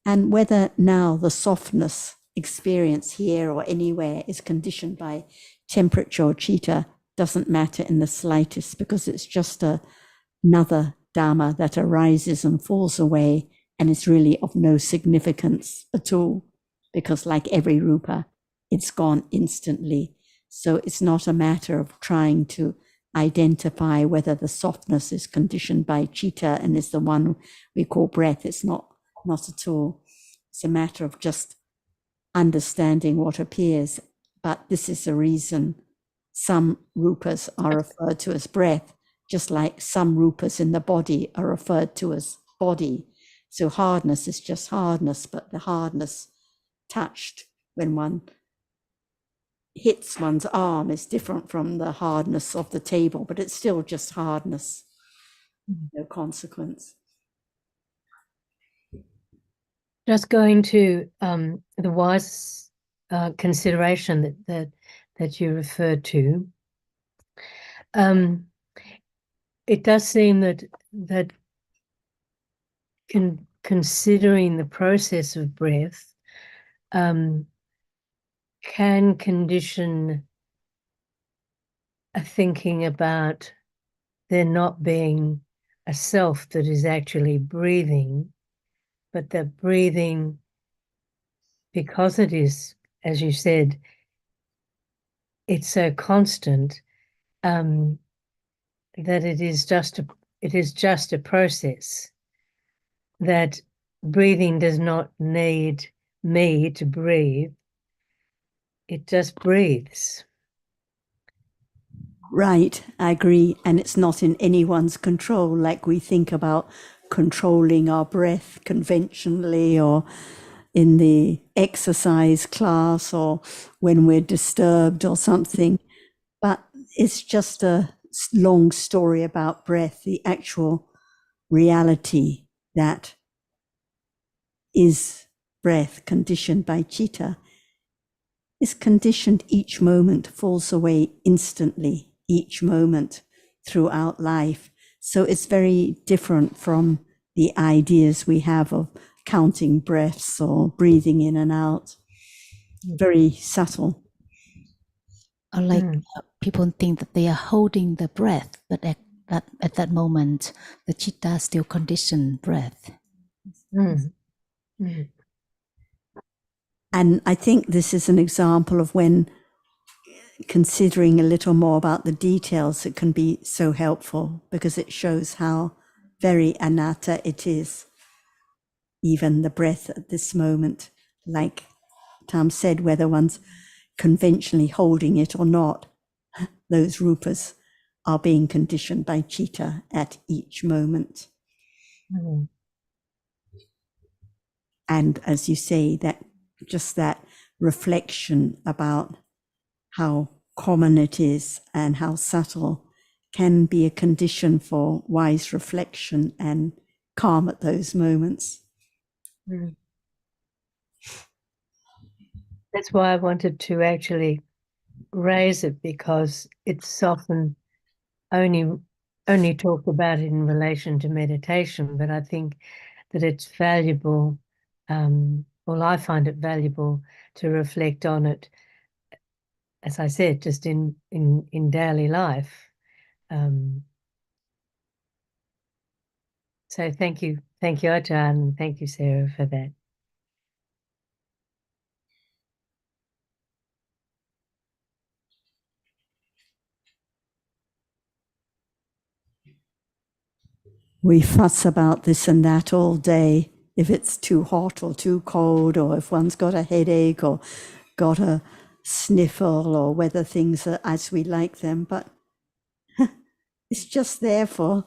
And whether now the softness experience here or anywhere is conditioned by temperature or citta doesn't matter in the slightest, because it's just another Dhamma that arises and falls away, and is really of no significance at all, because like every rupa, it's gone instantly. So it's not a matter of trying to identify whether the softness is conditioned by citta and is the one we call breath. It's not at all. It's a matter of just understanding what appears. But this is the reason some rupas are referred to as breath, just like some rupas in the body are referred to as body. So hardness is just hardness, but the hardness touched when one hits one's arm is different from the hardness of the table, but it's still just hardness, no consequence. Just going to the wise consideration that you referred to, it does seem that considering the process of breath can condition a thinking about there not being a self that is actually breathing, but that breathing, because it is, as you said, it's so constant, that it is just a process, that breathing does not need me to breathe, it just breathes. Right, I agree. And it's not in anyone's control, like we think about controlling our breath conventionally, or in the exercise class, or when we're disturbed or something. But it's just a long story about breath, the actual reality that is breath conditioned by citta is conditioned each moment, falls away instantly, each moment throughout life. So it's very different from the ideas we have of counting breaths or breathing in and out. Very subtle. Or like people think that they are holding the breath, but at that moment, the chitta still condition breath. And I think this is an example of when considering a little more about the details, it can be so helpful, because it shows how very anatta it is, even the breath at this moment. Like Tam said, whether one's conventionally holding it or not, those rupas are being conditioned by citta at each moment. And as you say, that just that reflection about how common it is and how subtle can be a condition for wise reflection and calm at those moments. That's why I wanted to actually raise it, because it's often only talked about in relation to meditation, but I think that it's valuable, well, I find it valuable to reflect on it, as I said, just in daily life. So thank you, Ajahn, and thank you, Sarah, for that. We fuss about this and that all day, if it's too hot or too cold, or if one's got a headache or got a sniffle, or whether things are as we like them. But it's just there for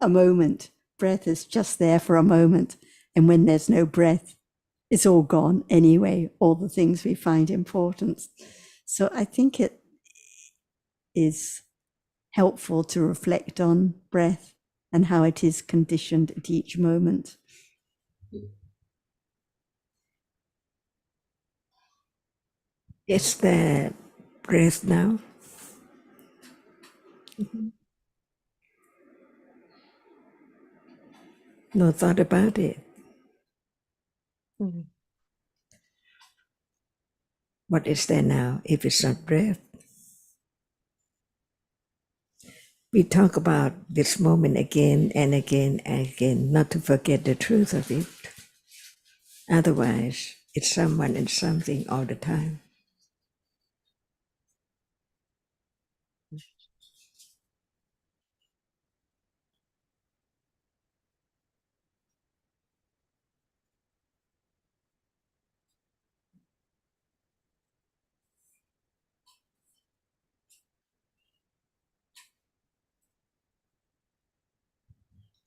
a moment. Breath is just there for a moment. And when there's no breath, it's all gone anyway, all the things we find important. So I think it is helpful to reflect on breath and how it is conditioned at each moment. Is the breath now? No thought about it. What is there now if it's not breath? We talk about this moment again and again and again, not to forget the truth of it. Otherwise, it's someone and something all the time.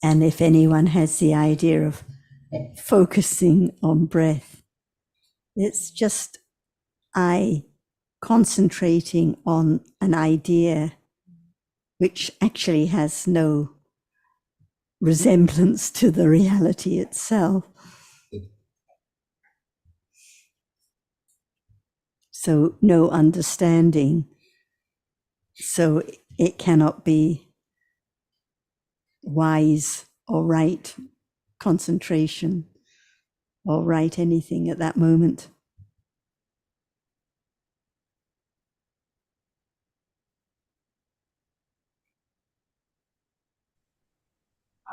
And if anyone has the idea of focusing on breath, it's just I concentrating on an idea which actually has no resemblance to the reality itself. So no understanding. So it cannot be wise or right concentration or right anything at that moment.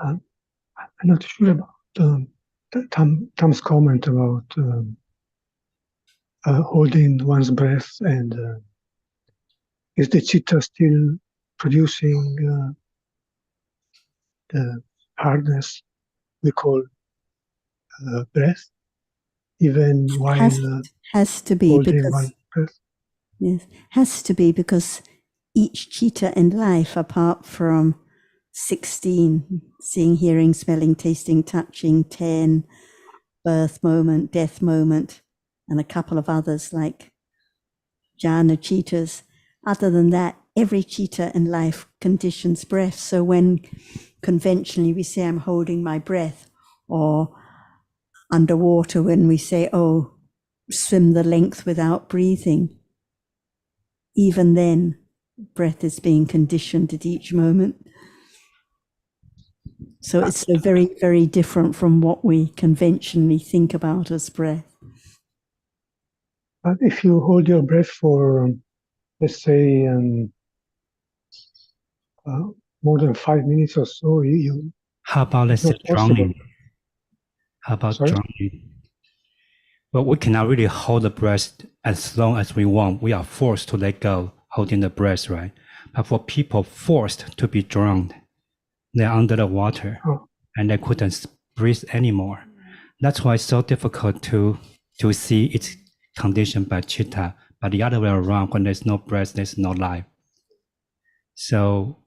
I'm not sure about Tom's comment about holding one's breath, and is the chitta still producing the hardness we call breath, even while Has to be holding because one breath? yes, has to be because each chitta in life, apart from 16, seeing, hearing, smelling, tasting, touching, 10, birth moment, death moment, and a couple of others like jhana chittas. Other than that, every chitta in life conditions breath. So when conventionally we say, I'm holding my breath, or underwater when we say, oh, swim the length without breathing, even then, breath is being conditioned at each moment. So it's so very, very different from what we conventionally think about as breath. But if you hold your breath for, let's say, more than 5 minutes or so, you How about, let's say, not possible. drowning? How about Sorry? drowning? Well, we cannot really hold the breath as long as we want. We are forced to let go, holding the breath, right? But for people forced to be drowned, they're under the water and they couldn't breathe anymore. That's why it's so difficult to see it's conditioned by chitta. But the other way around, when there's no breath, there's no life. So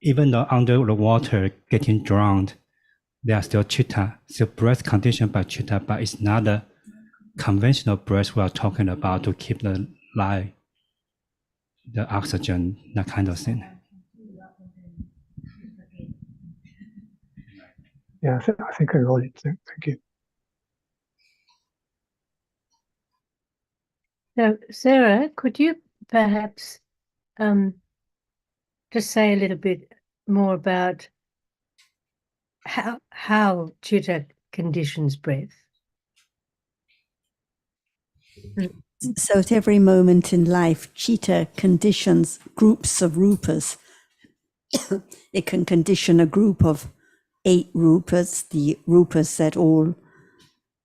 even though under the water getting drowned, there are still chitta, still breath conditioned by chitta, but it's not a conventional breath we are talking about to keep the life, the oxygen, that kind of thing. Yeah, I think I got it. Thank you. So, Sarah, could you perhaps just say a little bit more about how chitta conditions breath? So at every moment in life, chitta conditions groups of rupas. It can condition a group of 8 rupas, the rupas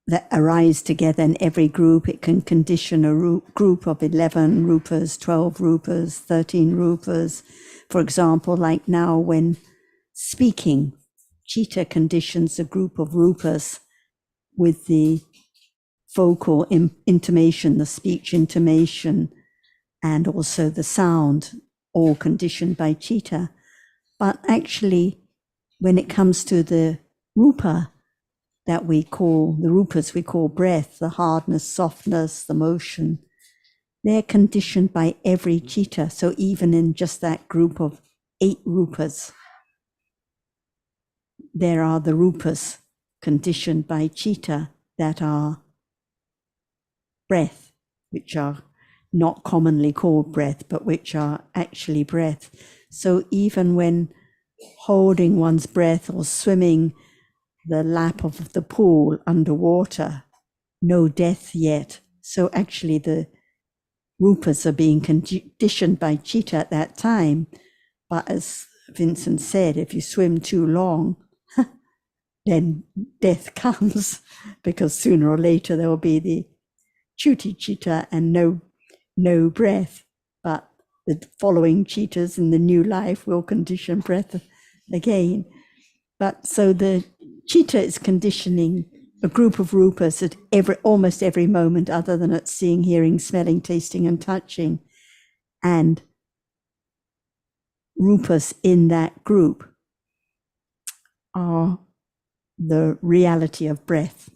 that arise together in every group. It can condition a group of 11 rupas, 12 rupas, 13 rupas. For example, like now when speaking, chitta conditions a group of rupas with the vocal intonation, the speech intonation, and also the sound, all conditioned by chitta. But actually, when it comes to the rupa that we call, the rupas we call breath, the hardness, softness, the motion, they're conditioned by every chitta. So even in just that group of 8 rupas, there are the rupas conditioned by chitta that are breath, which are not commonly called breath, but which are actually breath. So even when holding one's breath or swimming the lap of the pool underwater, no death yet. So actually the rupas are being conditioned by chitta at that time. But as Vincent said, if you swim too long, then death comes, because sooner or later there will be the chuti chitta and no breath. But the following chittas in the new life will condition breath again. But so the chitta is conditioning a group of rupas at almost every moment, other than at seeing, hearing, smelling, tasting, and touching. And rupas in that group are the reality of breath.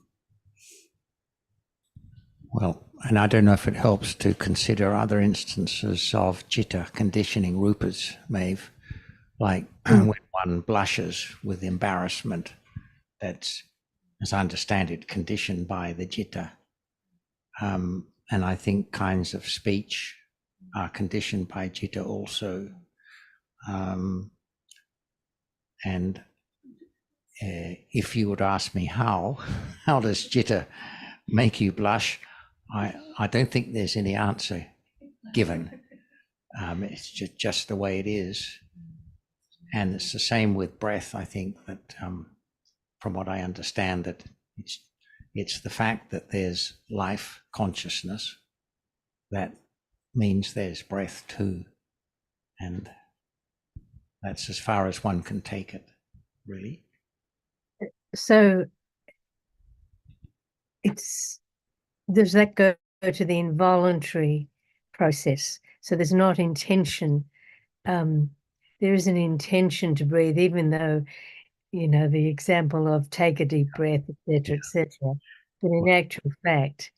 Well, and I don't know if it helps to consider other instances of citta conditioning rupas, Maeve, like when one blushes with embarrassment, that's, as I understand it, conditioned by the citta. And I think kinds of speech are conditioned by citta also. And if you would ask me how does citta make you blush, I don't think there's any answer given. It's just the way it is. And it's the same with breath. I think that from what I understand, that it's the fact that there's life consciousness that means there's breath too. And that's as far as one can take it, really. So does that go to the involuntary process? So there's not intention. There is an intention to breathe, even though, the example of take a deep breath, etc., etc. But in actual fact,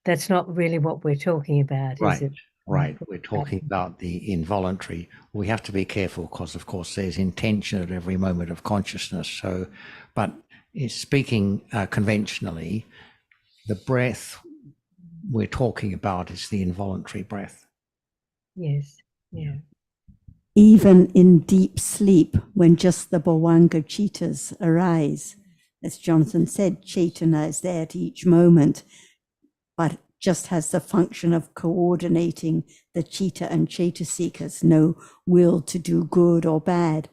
that's not really what we're talking about, is it? Right. We're talking about the involuntary. We have to be careful because, of course, there's intention at every moment of consciousness. So, but speaking conventionally, the breath we're talking about is the involuntary breath. Yes. Yeah. Even in deep sleep, when just the Bhavanga Chittas arise, as Jonathan said, Chaitanya is there at each moment, but just has the function of coordinating the Chitta and Chaitasikas, no will to do good or bad.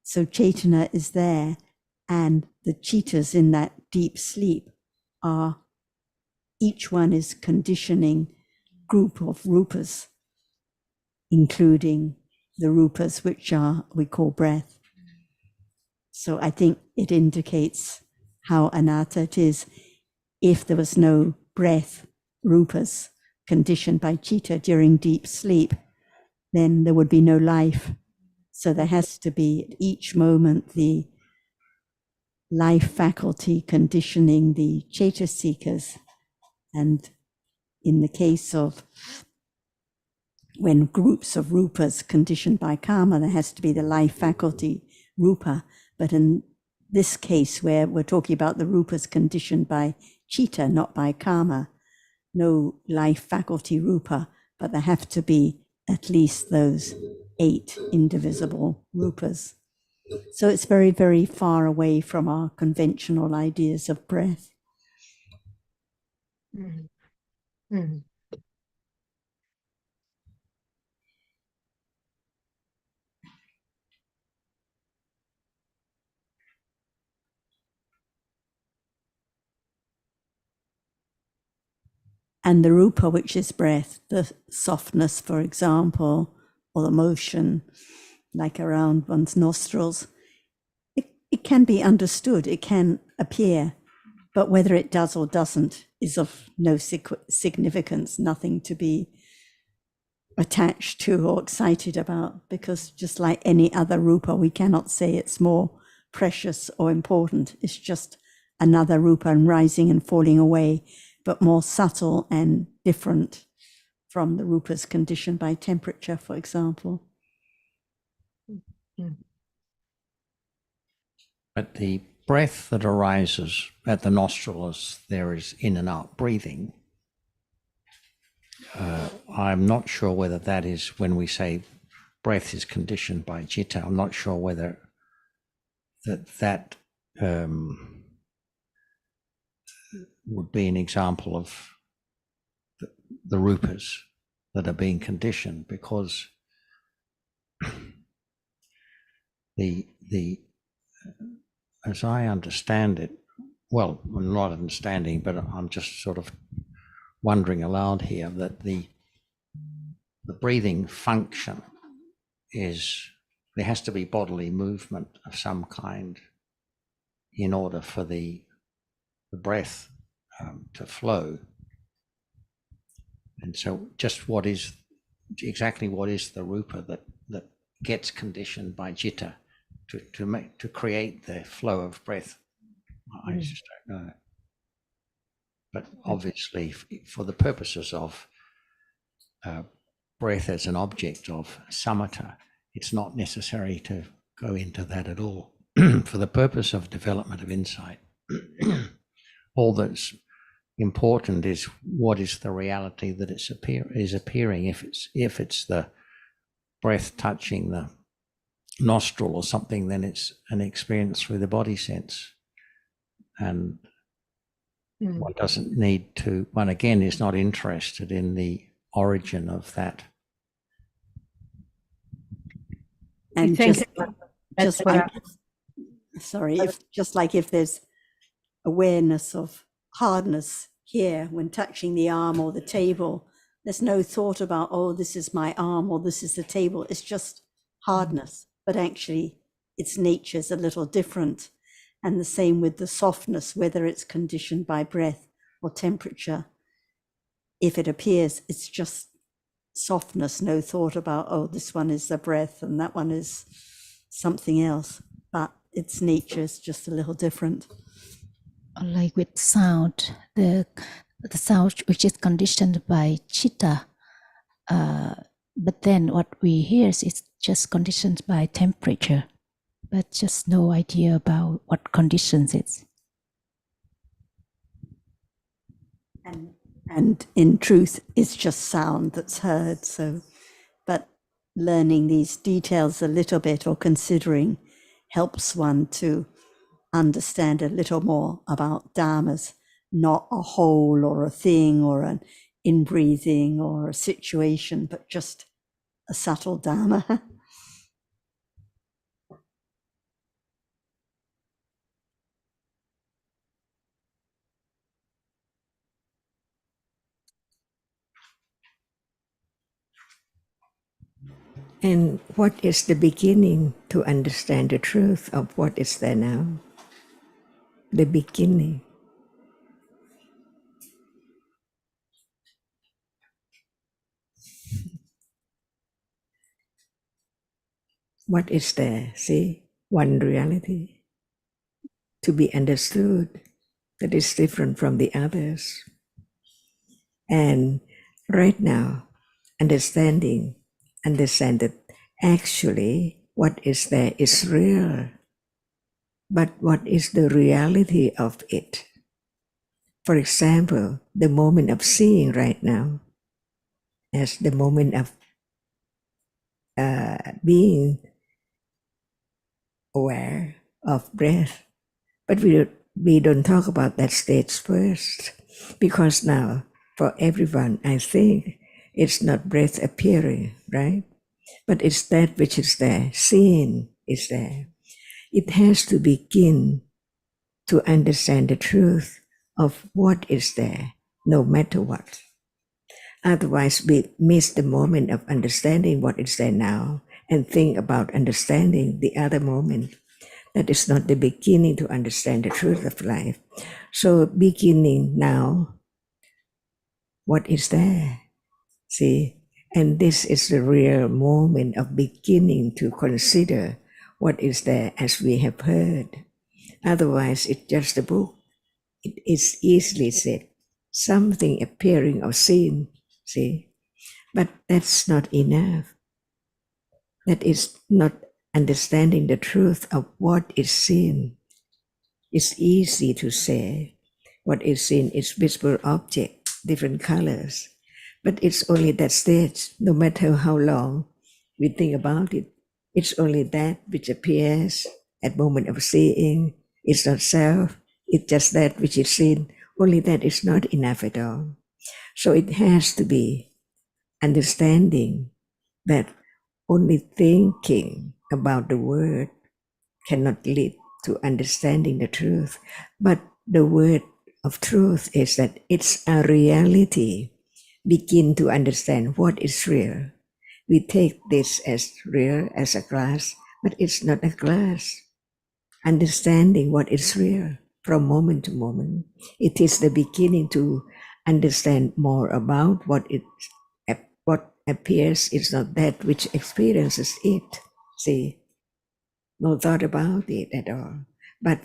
So Chaitanya is there, and the Chittas in that deep sleep are, each one is conditioning group of rupas, including the rupas which we call breath. So I think it indicates how anatta it is. If there was no breath rupas conditioned by citta during deep sleep, then there would be no life. So there has to be at each moment the life faculty conditioning the chaitasikas. And in the case of when groups of rupas conditioned by karma, there has to be the life faculty rupa. But in this case, where we're talking about the rupas conditioned by citta, not by karma, no life faculty rupa, but there have to be at least those 8 indivisible rupas. So it's very, very far away from our conventional ideas of breath. Mm. Mm. And the rupa, which is breath, the softness, for example, or the motion, like around one's nostrils, it can be understood, it can appear, but whether it does or doesn't is of no significance, nothing to be attached to or excited about, because just like any other rupa, we cannot say it's more precious or important. It's just another rupa and rising and falling away, but more subtle and different from the rupas conditioned by temperature, for example. Mm. But the breath that arises at the nostrils, there is in and out breathing. I'm not sure whether that is when we say breath is conditioned by citta. I'm not sure whether that would be an example of the rupas that are being conditioned, because the as I understand it, well, I'm not understanding, but I'm just sort of wondering aloud here, that the breathing function is, there has to be bodily movement of some kind in order for the breath to flow. And so just exactly what is the rupa that gets conditioned by citta to create the flow of breath. I Mm. just don't know. But obviously, for the purposes of breath as an object of samatha, it's not necessary to go into that at all. For the purpose of development of insight, all that's important is what is the reality that is appearing. If it's the breath touching the nostril or something, then it's an experience through the body sense, and one doesn't need to. One again is not interested in the origin of that. And think just that's just what like sorry, if just like if there's awareness of hardness here when touching the arm or the table, there's no thought about, oh, this is my arm or this is the table. It's just hardness, but actually its nature is a little different. And the same with the softness, whether it's conditioned by breath or temperature. If it appears, it's just softness, no thought about, oh, this one is the breath and that one is something else. But its nature is just a little different. Like with sound, the sound which is conditioned by chitta, but then what we hear is just conditioned by temperature, but just no idea about what conditions it. And in truth, it's just sound that's heard. So, but learning these details a little bit or considering helps one to understand a little more about dharmas, not a whole or a thing or an in-breathing or a situation, but just a subtle dharma. And what is the beginning to understand the truth of what is there now? The beginning. What is there? See, one reality to be understood that is different from the others. And right now, understand that actually what is there is real, but what is the reality of it? For example, the moment of seeing right now as the moment of being aware of breath. But we don't talk about that stage first, because now for everyone, I think it's not breath appearing, right? But it's that which is there, seeing is there. It has to begin to understand the truth of what is there, no matter what. Otherwise, we miss the moment of understanding what is there now and think about understanding the other moment. That is not the beginning to understand the truth of life. So beginning now, what is there? See, and this is the real moment of beginning to consider what is there as we have heard. Otherwise, it's just a book. It is easily said, something appearing or seen, see? But that's not enough. That is not understanding the truth of what is seen. It's easy to say what is seen is visible object, different colors, but it's only that stage, no matter how long we think about it. It's only that which appears at moment of seeing. It's not self, it's just that which is seen. Only that is not enough at all. So it has to be understanding that only thinking about the word cannot lead to understanding the truth. But the word of truth is that it's a reality. Begin to understand what is real. We take this as real as a glass, but it's not a glass. Understanding what is real from moment to moment. It is the beginning to understand more about what appears is not that which experiences it. See, no thought about it at all. But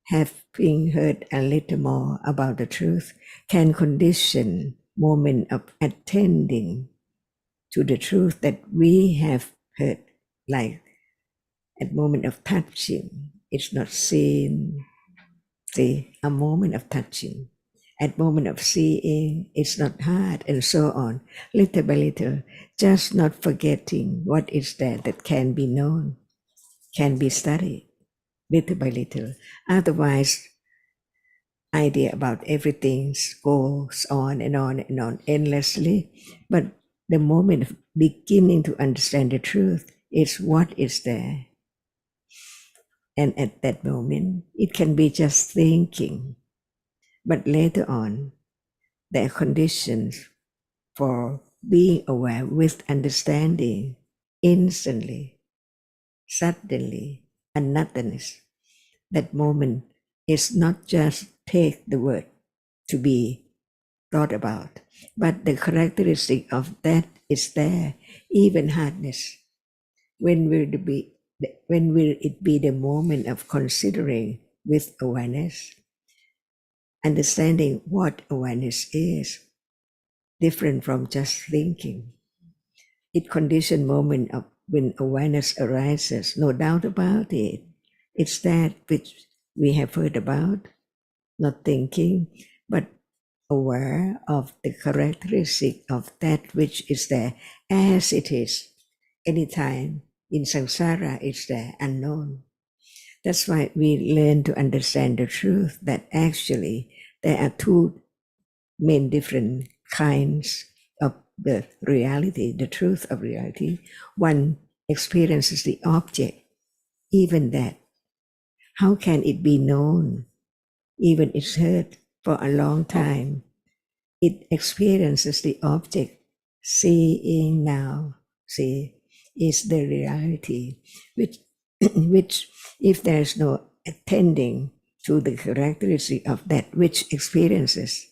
having heard a little more about the truth can condition moment of attending to the truth that we have heard, like at moment of touching, it's not seen. See, a moment of touching. At moment of seeing, it's not hard, and so on, little by little, just not forgetting what is there that can be known, can be studied, little by little. Otherwise, idea about everything goes on and on and on endlessly. But the moment of beginning to understand the truth is what is there. And at that moment, it can be just thinking. But later on, there are conditions for being aware with understanding instantly, suddenly, and nothingness. That moment is not just take the word to be thought about, but the characteristic of that is there, even hardness. When will it be the moment of considering with awareness, understanding what awareness is, different from just thinking? It conditioned moment of when awareness arises, no doubt about it. It's that which we have heard about, not thinking, but aware of the characteristic of that which is there as it is. Anytime in samsara, it's there, unknown. That's why we learn to understand the truth that actually there are two main different kinds of the reality, the truth of reality. One experiences the object, even that. How can it be known? Even it's heard for a long time. It experiences the object, seeing now, see, is the reality, which if there's no attending to the characteristic of that which experiences,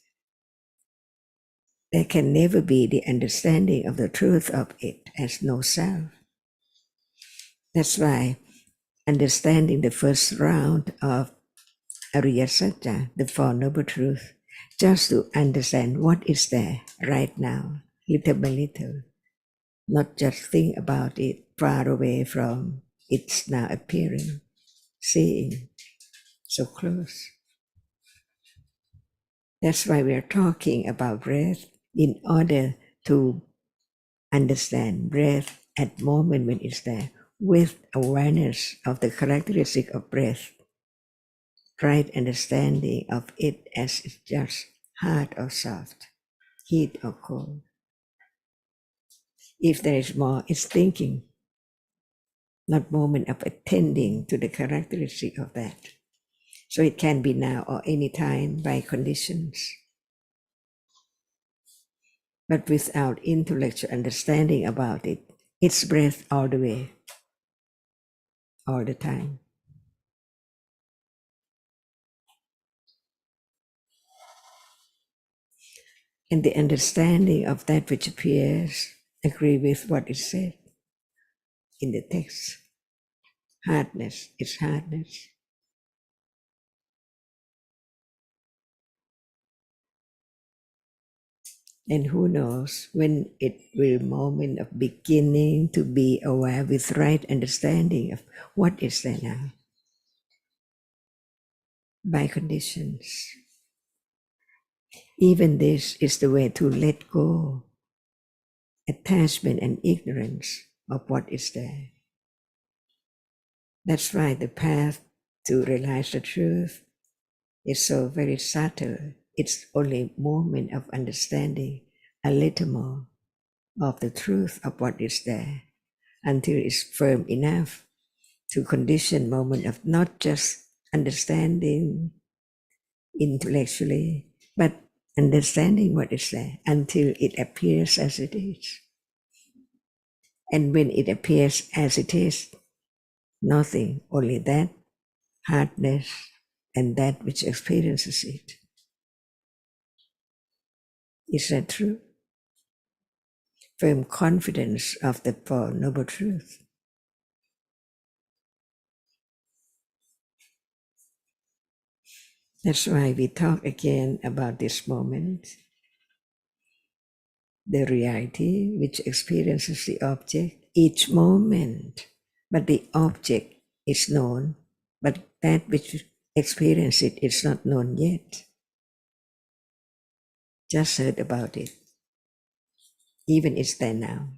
there can never be the understanding of the truth of it as no self. That's why understanding the first round of Ariya Satya, the Four Noble Truths, just to understand what is there right now, little by little, not just think about it far away from it's now appearing, seeing, so close. That's why we are talking about breath, in order to understand breath at moment when it's there, with awareness of the characteristic of breath, right understanding of it as it's just hard or soft, heat or cold. If there is more, it's thinking, not moment of attending to the characteristic of that. So it can be now or any time by conditions. But without intellectual understanding about it, it's breath all the way, all the time. And the understanding of that which appears agree with what is said in the text. Hardness is hardness. And who knows when it will moment of beginning to be aware with right understanding of what is there now. By conditions. Even this is the way to let go attachment and ignorance of what is there. That's why the path to realize the truth is so very subtle. It's only moment of understanding a little more of the truth of what is there until it's firm enough to condition moment of not just understanding intellectually, but understanding what is there until it appears as it is. And when it appears as it is, nothing, only that hardness and that which experiences it. Is that true? Firm confidence of the Four Noble Truths. That's why we talk again about this moment, the reality which experiences the object each moment, but the object is known, but that which experiences it is not known yet. Just heard about it, even it's there now.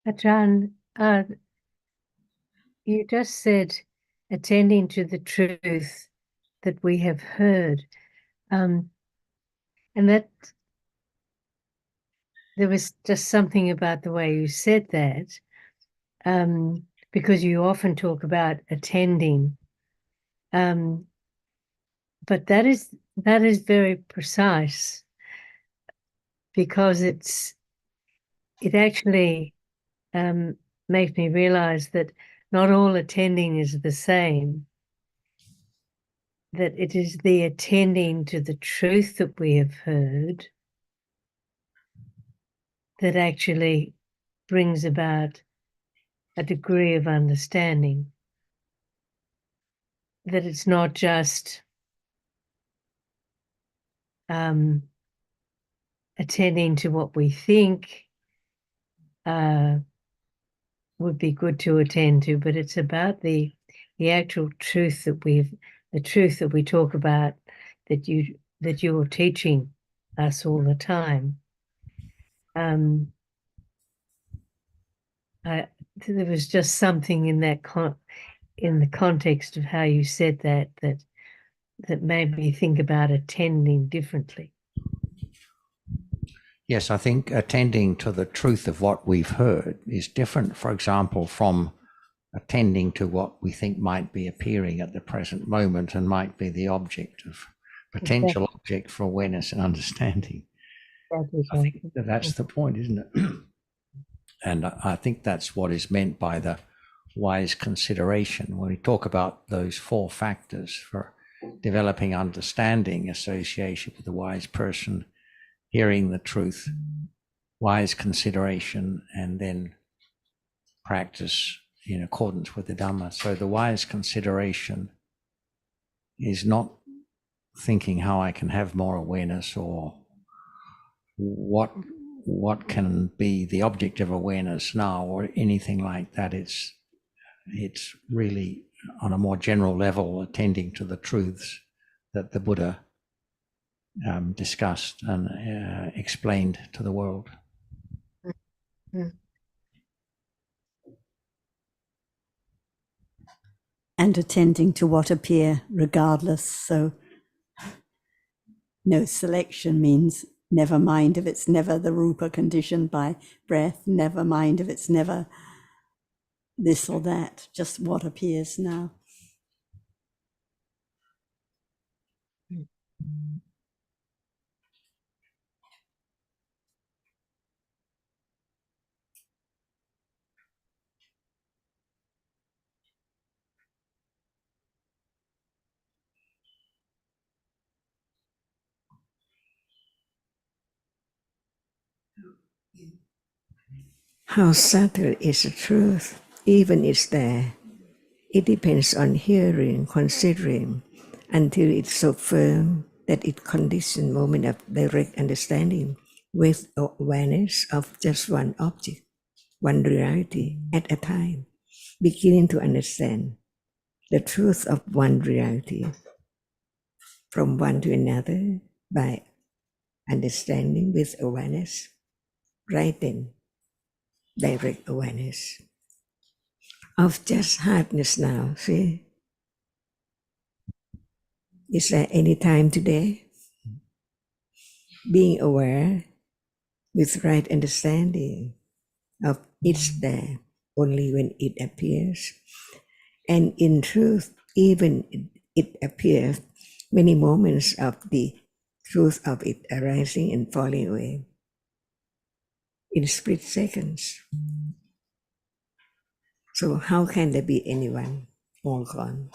Ajahn, you just said attending to the truth that we have heard. And that there was just something about the way you said that, because you often talk about attending. But that is very precise, because it actually makes me realize that not all attending is the same, that it is the attending to the truth that we have heard that actually brings about a degree of understanding, that it's not just attending to what we think would be good to attend to, but it's about the actual truth that we talk about, that you're teaching us all the time. There was just something in that in the context of how you said that made me think about attending differently. Yes, I think attending to the truth of what we've heard is different, for example, from attending to what we think might be appearing at the present moment and might be the object of potential object for awareness and understanding. I think that's the point, isn't it? And I think that's what is meant by the wise consideration. When we talk about those 4 factors for developing understanding, association with the wise person, hearing the truth, wise consideration, and then practice in accordance with the Dhamma. So the wise consideration is not thinking how I can have more awareness or what can be the object of awareness now or anything like that. It's really on a more general level attending to the truths that the Buddha discussed and explained to the world. And attending to what appear regardless. So no selection means never mind if it's never the rupa conditioned by breath, never mind if it's never this or that, just what appears now. How subtle is the truth, even it's there. It depends on hearing, considering, until it's so firm that it conditions moment of direct understanding with awareness of just one object, one reality at a time, beginning to understand the truth of one reality from one to another by understanding with awareness, right then, direct awareness of just hardness now. See, is there any time today being aware with right understanding of it's there only when it appears, and in truth, even it appears many moments of the truth of it arising and falling away in split seconds. So how can there be anyone all gone?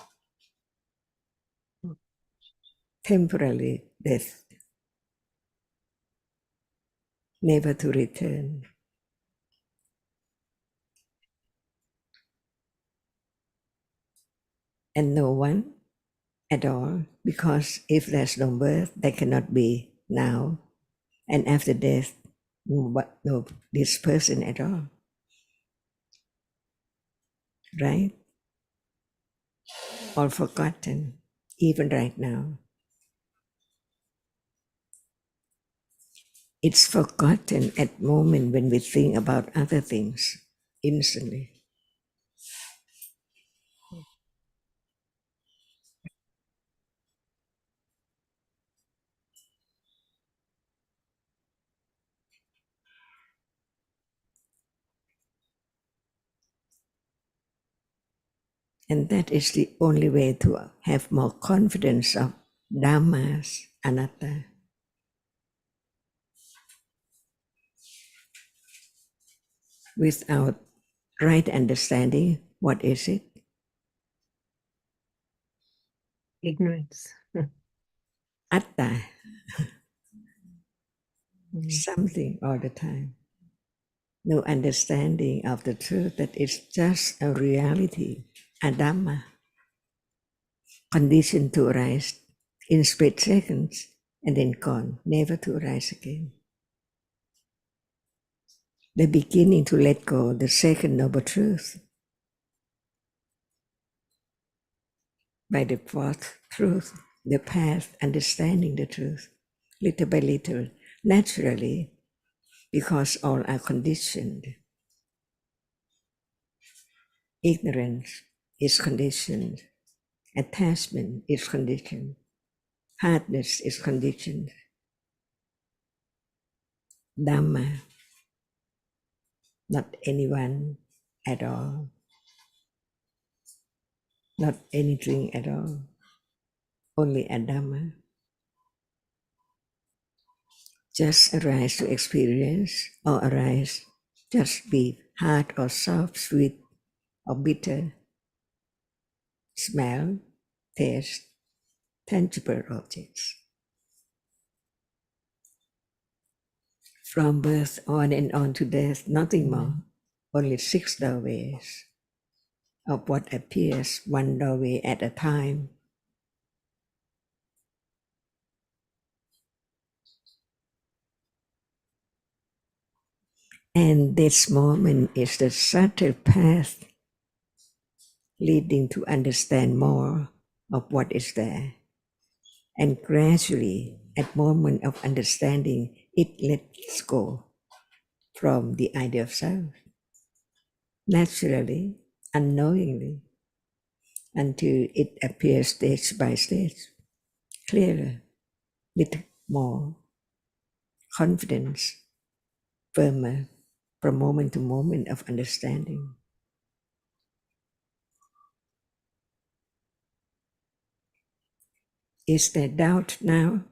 Temporarily death, never to return. And no one at all, because if there's no birth, there cannot be now, and after death, no this person at all. Right? All forgotten, even right now. It's forgotten at moment when we think about other things instantly. And that is the only way to have more confidence of Dhamma's anatta. Without right understanding, what is it? Ignorance. Atta, something all the time. No understanding of the truth that it's just a reality, a Dhamma, conditioned to arise in split seconds and then gone, never to arise again. The beginning to let go, the second noble truth. By the fourth truth, the path, understanding the truth, little by little, naturally, because all are conditioned. Ignorance is conditioned. Attachment is conditioned. Hardness is conditioned. Dhamma, not anyone at all. Not anything at all. Only a Dhamma. Just arise to experience or arise, just be hard or soft, sweet or bitter, smell, taste, tangible objects. From birth on and on to death, nothing more. Only 6 doorways of what appears, one doorway at a time. And this moment is the subtle path leading to understand more of what is there. And gradually, at moment of understanding, it lets go from the idea of self. Naturally, unknowingly, until it appears stage by stage, clearer, with more confidence, firmer, from moment to moment of understanding. Is there doubt now?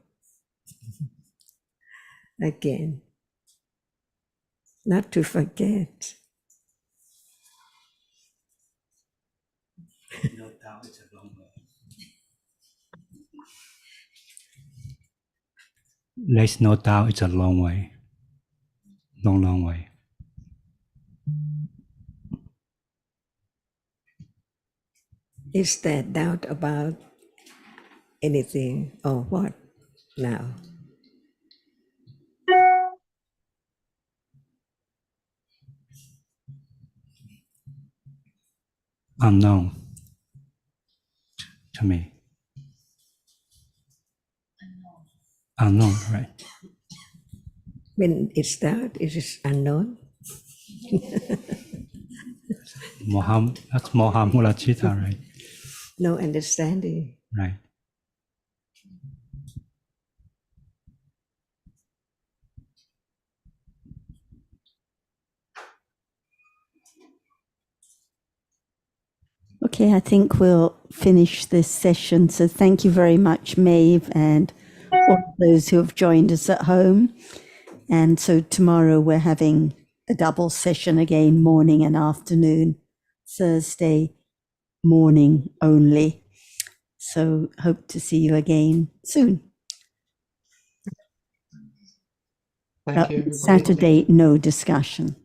Again, not to forget. No doubt it's a long way. There's no doubt it's a long way. Long, long way. Is there doubt about anything or what now? Unknown to me. Unknown, right? When it's doubt, it is unknown. That's Mohamula Chitta, right? No understanding. Right. Okay, I think we'll finish this session. So thank you very much, Maeve, and all those who have joined us at home. And so tomorrow we're having a double session again, morning and afternoon, Thursday morning only. So hope to see you again soon. Thank you, everybody. Saturday, no discussion.